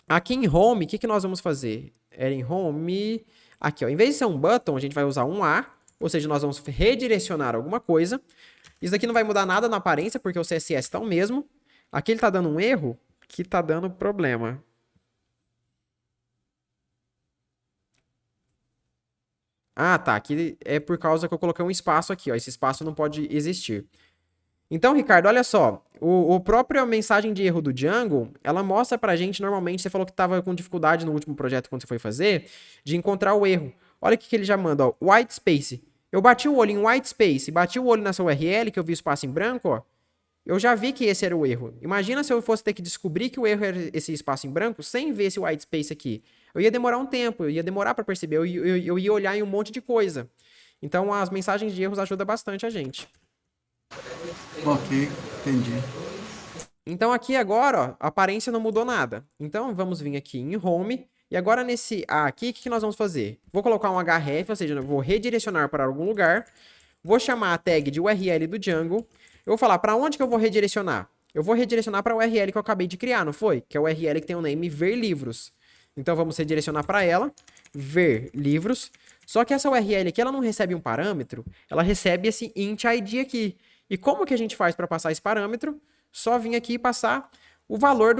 Aqui em Home, o que nós vamos fazer? Era em Home... Aqui, ó. Em vez de ser um button, a gente vai usar um A, ou seja, nós vamos redirecionar alguma coisa. Isso aqui não vai mudar nada na aparência, porque o CSS está o mesmo. Aqui ele está dando um erro, que está dando problema. Ah, tá. Aqui é por causa que eu coloquei um espaço aqui, ó. Esse espaço não pode existir. Então, Ricardo, olha só. O próprio mensagem de erro do Django, ela mostra pra gente, normalmente, você falou que estava com dificuldade no último projeto quando você foi fazer, de encontrar o erro. Olha o que ele já manda, ó. White space. Eu bati o olho em white space, bati o olho nessa URL, que eu vi espaço em branco, ó. Eu já vi que esse era o erro. Imagina se eu fosse ter que descobrir que o erro era esse espaço em branco sem ver esse white space aqui. Eu ia demorar um tempo, eu ia demorar para perceber, eu ia olhar em um monte de coisa. Então, as mensagens de erros ajudam bastante a gente. Ok, entendi. Então, aqui agora, ó, a aparência não mudou nada. Então, vamos vir aqui em Home. E agora, nesse A aqui, o que nós vamos fazer? Vou colocar um href, ou seja, eu vou redirecionar para algum lugar. Vou chamar a tag de URL do Django. Eu vou falar para onde que eu vou redirecionar. Eu vou redirecionar para a URL que eu acabei de criar, não foi? Que é a URL que tem o nome ver livros. Então, vamos redirecionar para ela, ver livros. Só que essa URL aqui, ela não recebe um parâmetro, ela recebe esse int id aqui. E como que a gente faz para passar esse parâmetro? Só vir aqui e passar o valor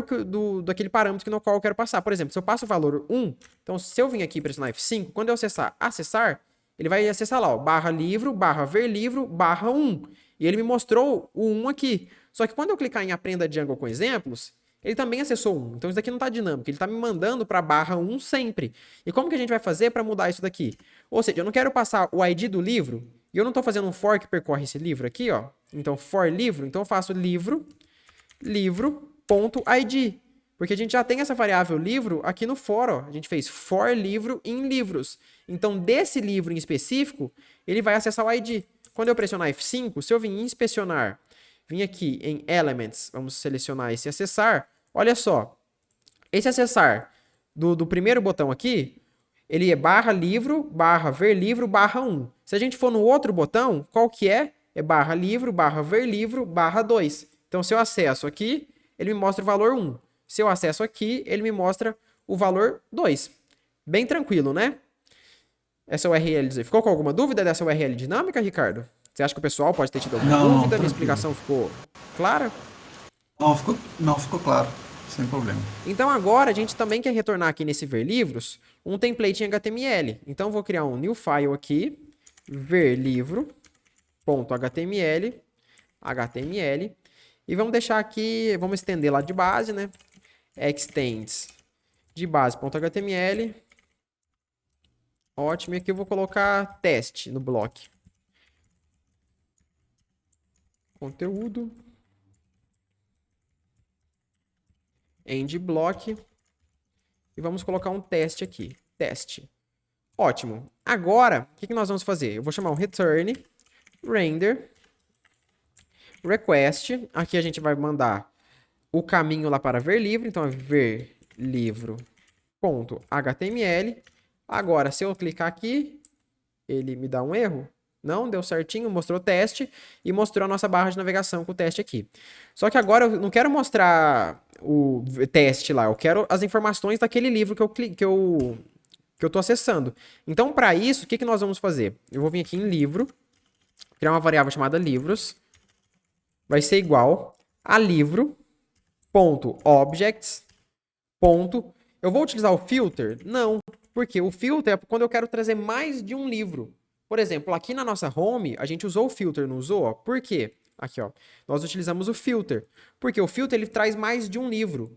daquele parâmetro no qual eu quero passar. Por exemplo, se eu passo o valor 1, então se eu vir aqui e pressionar F5, quando eu acessar, ele vai acessar lá, ó, barra livro, barra ver livro, barra 1. E ele me mostrou o 1 aqui. Só que quando eu clicar em Aprenda Django com Exemplos, ele também acessou 1. Então isso daqui não está dinâmico, ele está me mandando para barra 1 sempre. E como que a gente vai fazer para mudar isso daqui? Ou seja, eu não quero passar o ID do livro, e eu não estou fazendo um for que percorre esse livro aqui, ó. Então, for livro, então eu faço livro.id. Porque a gente já tem essa variável livro aqui no for, ó. A gente fez for livro em livros. Então, desse livro em específico, ele vai acessar o ID. Quando eu pressionar F5, se eu vir inspecionar, vim aqui em Elements, vamos selecionar esse acessar, olha só. Esse acessar do primeiro botão aqui, ele é barra livro, barra ver livro, barra 1. Se a gente for no outro botão, qual que é? É barra livro, barra ver livro, barra 2. Então, se eu acesso aqui, ele me mostra o valor 1. Se eu acesso aqui, ele me mostra o valor 2. Bem tranquilo, né? Essa URL, ficou com alguma dúvida dessa URL dinâmica, Ricardo? Você acha que o pessoal pode ter tido alguma dúvida? Minha explicação ficou clara? Não, ficou claro, sem problema. Então agora a gente também quer retornar aqui nesse ver livros um template em HTML. Então vou criar um new file aqui, ver livro.html, e vamos deixar aqui, vamos estender lá de base, né? Extends de base.html. Ótimo, e aqui eu vou colocar teste no bloco. Conteúdo. End block. E vamos colocar um teste aqui. Teste. Ótimo. Agora, o que nós vamos fazer? Eu vou chamar um return, render, request. Aqui a gente vai mandar o caminho lá para ver livro. Então, é ver livro.html. Agora, se eu clicar aqui, ele me dá um erro? Não, deu certinho, mostrou o teste e mostrou a nossa barra de navegação com o teste aqui. Só que agora eu não quero mostrar o teste lá, eu quero as informações daquele livro que eu tô acessando. Então, para isso, o que nós vamos fazer? Eu vou vir aqui em livro, criar uma variável chamada livros, vai ser igual a livro.objects. Eu vou utilizar o filter? Não, porque o filter é quando eu quero trazer mais de um livro. Por exemplo, aqui na nossa home, a gente usou o filter, não usou? Por quê? Aqui, ó, nós utilizamos o filter, porque o filter ele traz mais de um livro.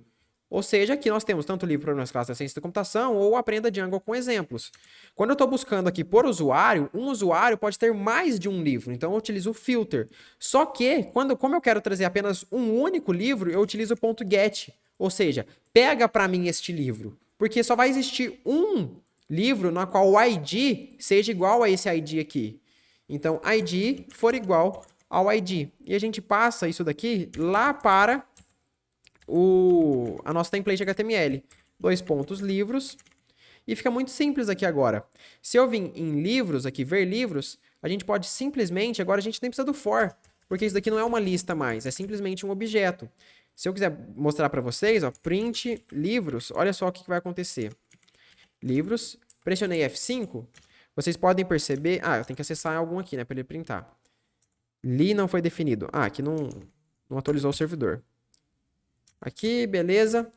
Ou seja, aqui nós temos tanto o livro Problemas Clássicos da Ciência da Computação ou Aprenda Django com exemplos. Quando eu estou buscando aqui por usuário, um usuário pode ter mais de um livro, então eu utilizo o filter. Só que, como eu quero trazer apenas um único livro, eu utilizo o .get. Ou seja, pega para mim este livro, porque só vai existir um livro na qual o ID seja igual a esse ID aqui. Então, ID for igual ao ID. E a gente passa isso daqui lá para a nossa template HTML. Livros. E fica muito simples aqui agora. Se eu vim em livros aqui, ver livros, a gente pode simplesmente, agora a gente nem precisa do for, porque isso daqui não é uma lista mais, é simplesmente um objeto. Se eu quiser mostrar para vocês, ó, print livros, olha só o que vai acontecer. Livros, pressionei F5, vocês podem perceber... eu tenho que acessar algum aqui, né, para ele printar. Li não foi definido. Aqui não atualizou o servidor. Aqui, beleza.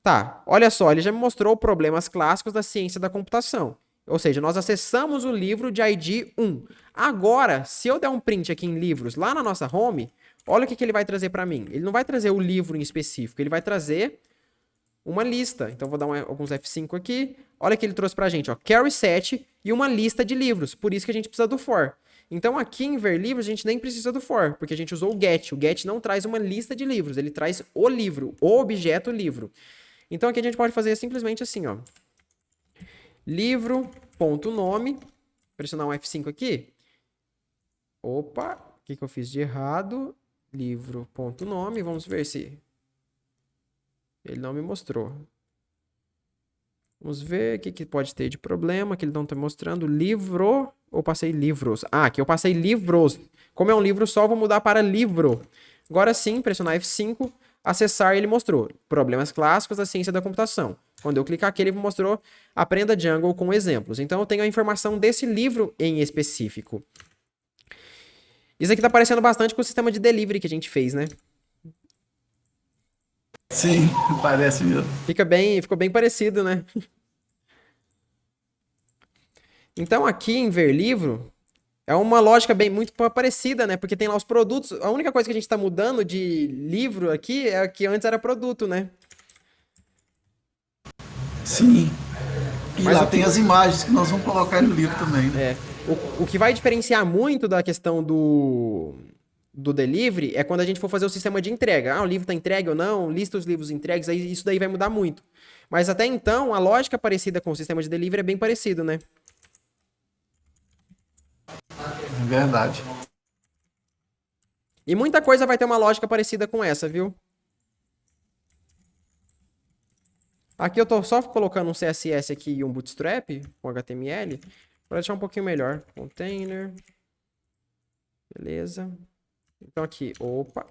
Tá, olha só, ele já me mostrou problemas clássicos da ciência da computação. Ou seja, nós acessamos o livro de ID 1. Agora, se eu der um print aqui em livros, lá na nossa home, olha o que ele vai trazer para mim. Ele não vai trazer o livro em específico, ele vai trazer uma lista. Então, vou dar alguns F5 aqui. Olha o que ele trouxe pra gente, ó, carry set e uma lista de livros. Por isso que a gente precisa do for. Então, aqui em ver livros, a gente nem precisa do for, porque a gente usou o get. O get não traz uma lista de livros, ele traz o livro, o objeto livro. Então, aqui a gente pode fazer simplesmente assim, ó. Livro.nome. Pressionar um F5 aqui. Opa, o que eu fiz de errado? Livro.nome. Vamos ver se ele não me mostrou. Vamos ver o que pode ter de problema, que ele não está mostrando. Livro ou passei livros? Aqui eu passei livros. Como é um livro só, eu vou mudar para livro. Agora sim, pressionar F5, acessar, ele mostrou problemas clássicos da ciência da computação. Quando eu clicar aqui, ele mostrou Aprenda Django com exemplos. Então eu tenho a informação desse livro em específico. Isso aqui está parecendo bastante com o sistema de delivery que a gente fez, né? Sim, parece mesmo. Ficou bem parecido, né? Então aqui em ver livro é uma lógica muito parecida, né? Porque tem lá os produtos. A única coisa que a gente está mudando de livro aqui é que antes era produto, né? Sim. E mas lá tem as imagens que nós vamos colocar no livro também, né? O que vai diferenciar muito da questão do delivery é quando a gente for fazer o sistema de entrega. O livro está entregue ou não, lista os livros entregues, aí isso daí vai mudar muito. Mas até então, a lógica parecida com o sistema de delivery é bem parecido, né? É verdade. E muita coisa vai ter uma lógica parecida com essa, viu? Aqui eu tô só colocando um CSS aqui e um Bootstrap com HTML para deixar um pouquinho melhor. Container. Beleza. Então aqui, opa.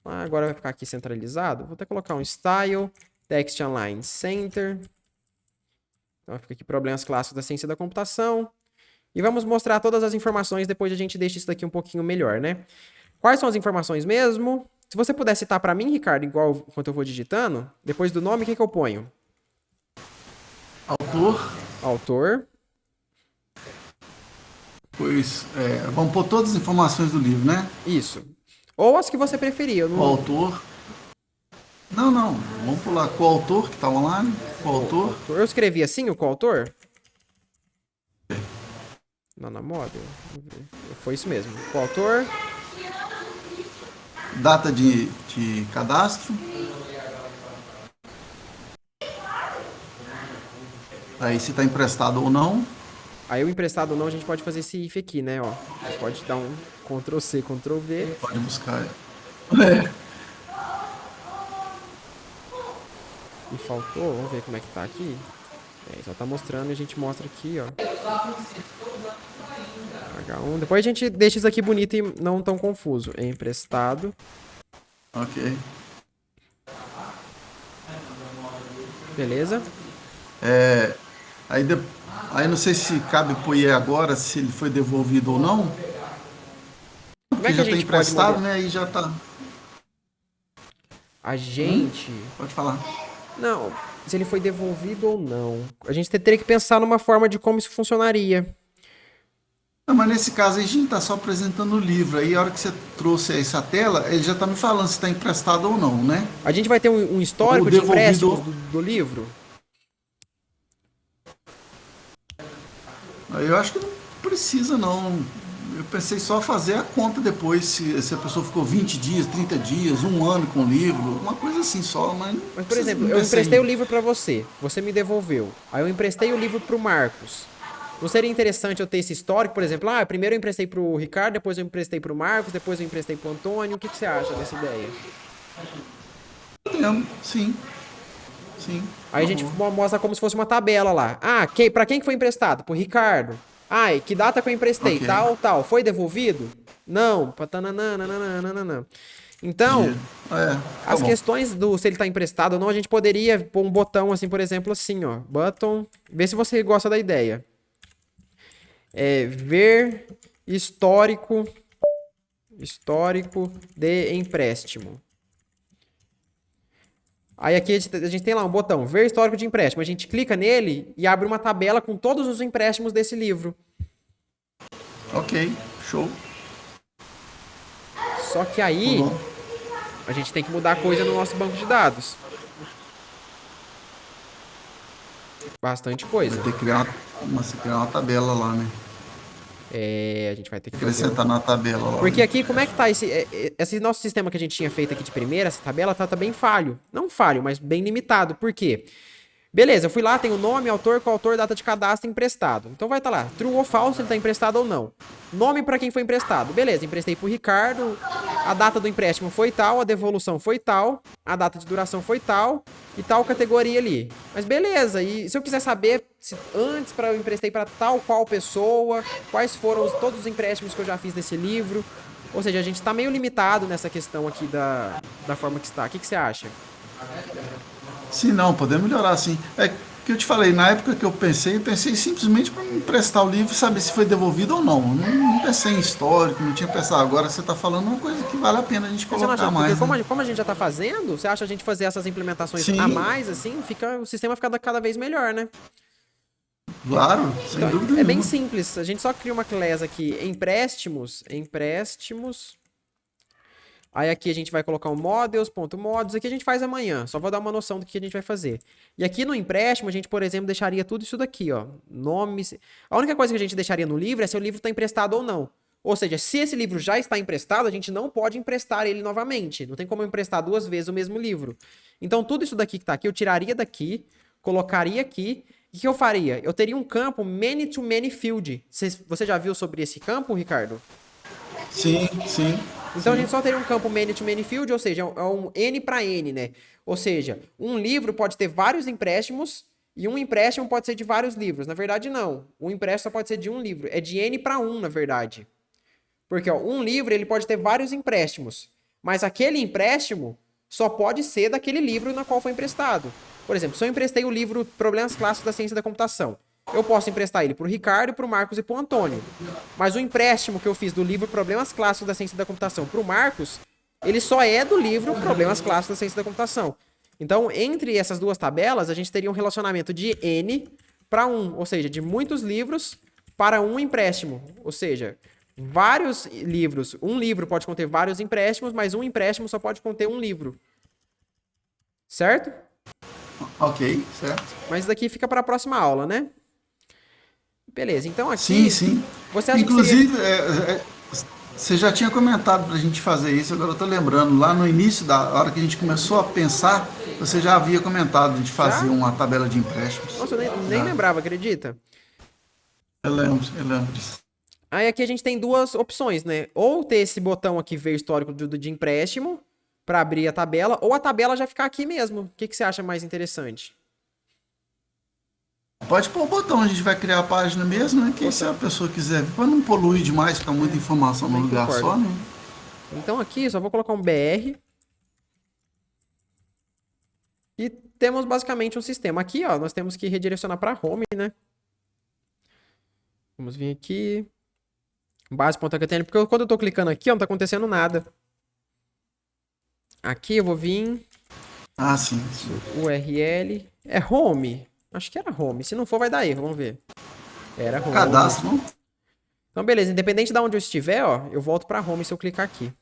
Agora vai ficar aqui centralizado. Vou até colocar um style, text align center. Então fica aqui problemas clássicos da ciência da computação. E vamos mostrar todas as informações, depois a gente deixa isso daqui um pouquinho melhor, né? Quais são as informações mesmo? Se você puder citar para mim, Ricardo, igual enquanto eu vou digitando, depois do nome, o que eu ponho? Autor. Pois, vamos pôr todas as informações do livro, né? Isso. Ou as que você preferir. O autor. Não. Vamos pular coautor, que tá online. Coautor. Eu escrevi assim, o coautor? Não, na moda. Foi isso mesmo. Coautor. Data de cadastro. Aí se está emprestado ou não. Aí o emprestado ou não, a gente pode fazer esse if aqui, né? Ó, a gente pode dar um Ctrl+C, Ctrl+V. Pode buscar. E faltou, vamos ver como é que tá aqui. Só tá mostrando e a gente mostra aqui, ó. H1. Depois a gente deixa isso aqui bonito e não tão confuso. Emprestado. Ok. Beleza? Aí, aí não sei se cabe pôr aí agora, se ele foi devolvido ou não. Como é Porque que a já está gente pode emprestado, modificar? né? Aí já tá. A gente... Pode falar. Não, se ele foi devolvido ou não. A gente teria que pensar numa forma de como isso funcionaria. Não, mas nesse caso aí a gente está só apresentando o livro. Aí a hora que você trouxe essa tela, ele já está me falando se está emprestado ou não, né? A gente vai ter um Ou histórico de empréstimos devolvido. do livro? Aí eu acho que não precisa, não. Eu pensei só fazer a conta depois, se a pessoa ficou 20 dias, 30 dias, um ano com o livro, uma coisa assim só, mas não Mas, por precisa, exemplo, não eu emprestei pensei. o livro pra você. Você me devolveu. Aí eu emprestei o livro pro Marcos. Não seria interessante eu ter esse histórico, por exemplo, primeiro eu emprestei pro Ricardo, depois eu emprestei pro Marcos, depois eu emprestei pro Antônio. O que você acha dessa ideia? Entendo, sim, sim, Aí a uma gente boa. mostra como se fosse uma tabela lá. Pra quem que foi emprestado? Pro Ricardo. E que data que eu emprestei? Ok, Tal, tal. Foi devolvido? Não. Patananana. Então, fica as bom. questões do se ele tá emprestado ou não, a gente poderia pôr um botão assim, por exemplo, assim, ó. Button. Vê se você gosta da ideia. Ver histórico de empréstimo. Aí aqui a gente tem lá um botão, ver histórico de empréstimo. A gente clica nele e abre uma tabela com todos os empréstimos desse livro. Ok, show, Só que tá aí bom. a gente tem que mudar a coisa no nosso banco de dados. Bastante Vai coisa. ter que criar uma tabela lá, né? A gente vai ter que fazer. Acrescentar na tabela lá. Porque aqui, como é que tá esse nosso sistema que a gente tinha feito aqui de primeira, essa tabela, tá bem falho. Não falho, mas bem limitado. Por quê? Beleza, eu fui lá, tem o nome, autor, coautor, data de cadastro, emprestado. Então vai estar lá, true ou false, ele tá emprestado ou não. Nome para quem foi emprestado. Beleza, emprestei pro Ricardo, a data do empréstimo foi tal, a devolução foi tal, a data de duração foi tal e tal categoria ali. Mas beleza, e se eu quiser saber se antes para eu emprestei para tal qual pessoa, quais foram todos os empréstimos que eu já fiz nesse livro, ou seja, a gente tá meio limitado nessa questão aqui da forma que está. O que você acha? Sim, não, podemos melhorar sim. É que eu te falei, na época que eu pensei simplesmente para me emprestar o livro e saber se foi devolvido ou não. Não pensei em histórico, não tinha pensado. Agora você está falando uma coisa que vale a pena a gente Mas você não acha, colocar porque mais, né? como a gente já tá fazendo, você acha a gente fazer essas implementações a Sim, mais, assim, o sistema fica cada vez melhor, né? claro, sem Então, dúvida é bem nenhuma. simples. A gente só cria uma class aqui, empréstimos. Aí aqui a gente vai colocar um models.models. Aqui a gente faz amanhã. Só vou dar uma noção do que a gente vai fazer. E aqui no empréstimo, a gente, por exemplo, deixaria tudo isso daqui, ó. Nomes. A única coisa que a gente deixaria no livro é se o livro está emprestado ou não. Ou seja, se esse livro já está emprestado, a gente não pode emprestar ele novamente. Não tem como eu emprestar duas vezes o mesmo livro. Então, tudo isso daqui que está aqui, eu tiraria daqui, colocaria aqui. E o que eu faria? Eu teria um campo many-to-many field. Você já viu sobre esse campo, Ricardo? Sim, sim, Então a sim. gente só teria um campo many-to-many field, ou seja, é um N para N, né? Ou seja, um livro pode ter vários empréstimos e um empréstimo pode ser de vários livros. Na verdade, não. Um empréstimo só pode ser de um livro. É de N para 1, na verdade. Porque ó, um livro ele pode ter vários empréstimos, mas aquele empréstimo só pode ser daquele livro na qual foi emprestado. Por exemplo, se eu emprestei o livro Problemas Clássicos da Ciência da Computação, eu posso emprestar ele para o Ricardo, para o Marcos e para o Antônio. Mas o empréstimo que eu fiz do livro Problemas Clássicos da Ciência da Computação para o Marcos, ele só é do livro Problemas Clássicos da Ciência da Computação. Então, entre essas duas tabelas, a gente teria um relacionamento de N para 1, ou seja, de muitos livros para um empréstimo. Ou seja, vários livros. Um livro pode conter vários empréstimos, mas um empréstimo só pode conter um livro. Certo? Ok, certo. Mas isso daqui fica para a próxima aula, né? Beleza, então Sim, aqui, sim. você acha que seria... Inclusive, você já tinha comentado para a gente fazer isso, agora eu estou lembrando, lá no início da hora que a gente começou a pensar, você já havia comentado de fazer Já? uma tabela de empréstimos. Nossa, eu nem Já. lembrava, acredita? Eu lembro disso. Aí aqui a gente tem duas opções, né? Ou ter esse botão aqui, ver histórico de empréstimo, para abrir a tabela, ou a tabela já ficar aqui mesmo. O que você acha mais interessante? Pode pôr o botão, a gente vai criar a página mesmo, né? Que se a pessoa quiser, para não poluir demais, ficar muita informação num Também lugar concordo. só, né? Então aqui só vou colocar um BR. E temos basicamente um sistema. Aqui, ó, nós temos que redirecionar para home, né? Vamos vir aqui. Base.html, porque quando eu tô clicando aqui, ó, não tá acontecendo nada. Aqui eu vou vir Ah, sim. URL. É home? Acho que era home. Se não for, vai dar erro, vamos ver. Era home. Cadastro, não? Então, beleza. Independente de onde eu estiver, ó, eu volto para home se eu clicar aqui.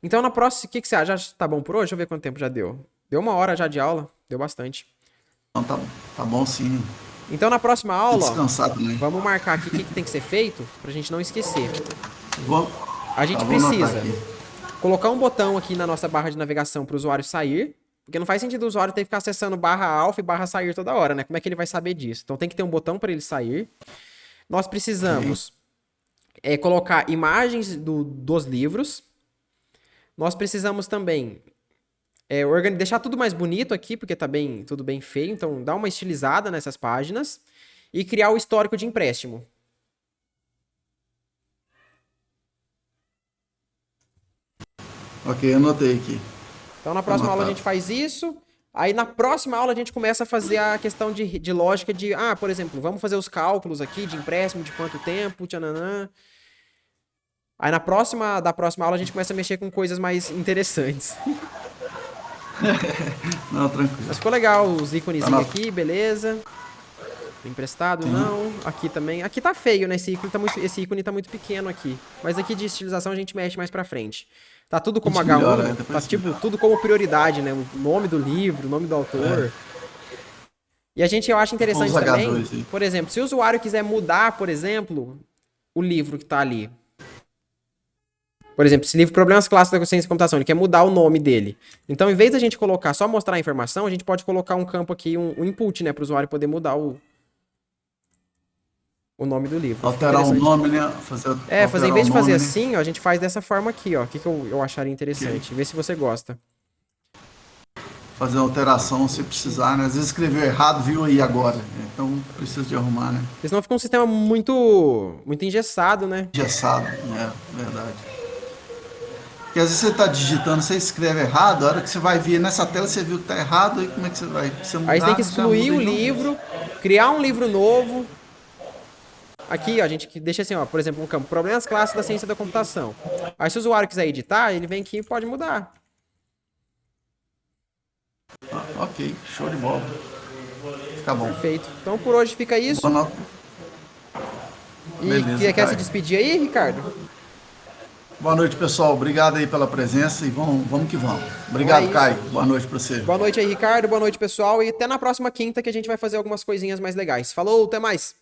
Então, na próxima, o que você acha? Já tá bom por hoje? Deixa eu ver quanto tempo já deu. Deu 1 hora já de aula. Deu bastante. Então tá bom sim. Então, na próxima Vou aula, descansar também. vamos marcar aqui o que tem que ser feito pra gente não esquecer. Vou, A gente vou anotar precisa aqui. colocar um botão aqui na nossa barra de navegação para o usuário sair, porque não faz sentido o usuário ter que ficar acessando barra alfa e barra sair toda hora, né? Como é que ele vai saber disso? Então tem que ter um botão para ele sair. Nós precisamos colocar imagens dos livros. Nós precisamos também deixar tudo mais bonito aqui, porque tá tudo bem feio. Então dá uma estilizada nessas páginas e criar o histórico de empréstimo. Ok, anotei aqui. Então, na próxima aula a gente faz isso. Aí, na próxima aula, a gente começa a fazer a questão de lógica de... Ah, por exemplo, vamos fazer os cálculos aqui de empréstimo, de quanto tempo, tchananã. Aí, da próxima aula, a gente começa a mexer com coisas mais interessantes. Não, tranquilo. Mas ficou legal os íconezinhos aqui, beleza. Emprestado, não. Aqui também. Aqui tá feio, né? Esse ícone tá muito pequeno aqui. Mas aqui de estilização a gente mexe mais pra frente. Tá tudo como H1, melhora, tá tipo tudo como prioridade, né? O nome do livro, o nome do autor. E eu acho interessante Os também, H2 aí. por exemplo, se o usuário quiser mudar, por exemplo, o livro que tá ali. Por exemplo, esse livro Problemas Clássicos da Ciência da Computação, ele quer mudar o nome dele. Então, em vez da gente colocar, só mostrar a informação, a gente pode colocar um campo aqui, um input, né? Para o usuário poder mudar o nome do livro. Alterar o nome, né? Fazer, em vez de fazer assim, ó, a gente faz dessa forma aqui, ó. O que eu acharia interessante. Vê se você gosta. Fazer alteração se precisar, né? Às vezes escreveu errado, viu aí agora. Então precisa de arrumar, né? Porque senão fica um sistema muito engessado, né? Engessado, verdade. Porque às vezes você está digitando, você escreve errado, a hora que você vai ver nessa tela, você viu que está errado, aí como é que você vai? Aí você tem que excluir o livro, criar um livro novo. Aqui, ó, a gente deixa assim, ó, por exemplo, um campo, problemas clássicos da ciência da computação. Aí se o usuário quiser editar, ele vem aqui e pode mudar. Ok, show de bola. Fica bom. Perfeito. Então por hoje fica isso. Beleza, Quer se despedir aí, Ricardo? Boa noite, pessoal. Obrigado aí pela presença e vamos que vamos. Obrigado, Caio. Boa noite para você. Boa noite aí, Ricardo. Boa noite, pessoal. E até na próxima quinta que a gente vai fazer algumas coisinhas mais legais. Falou, até mais!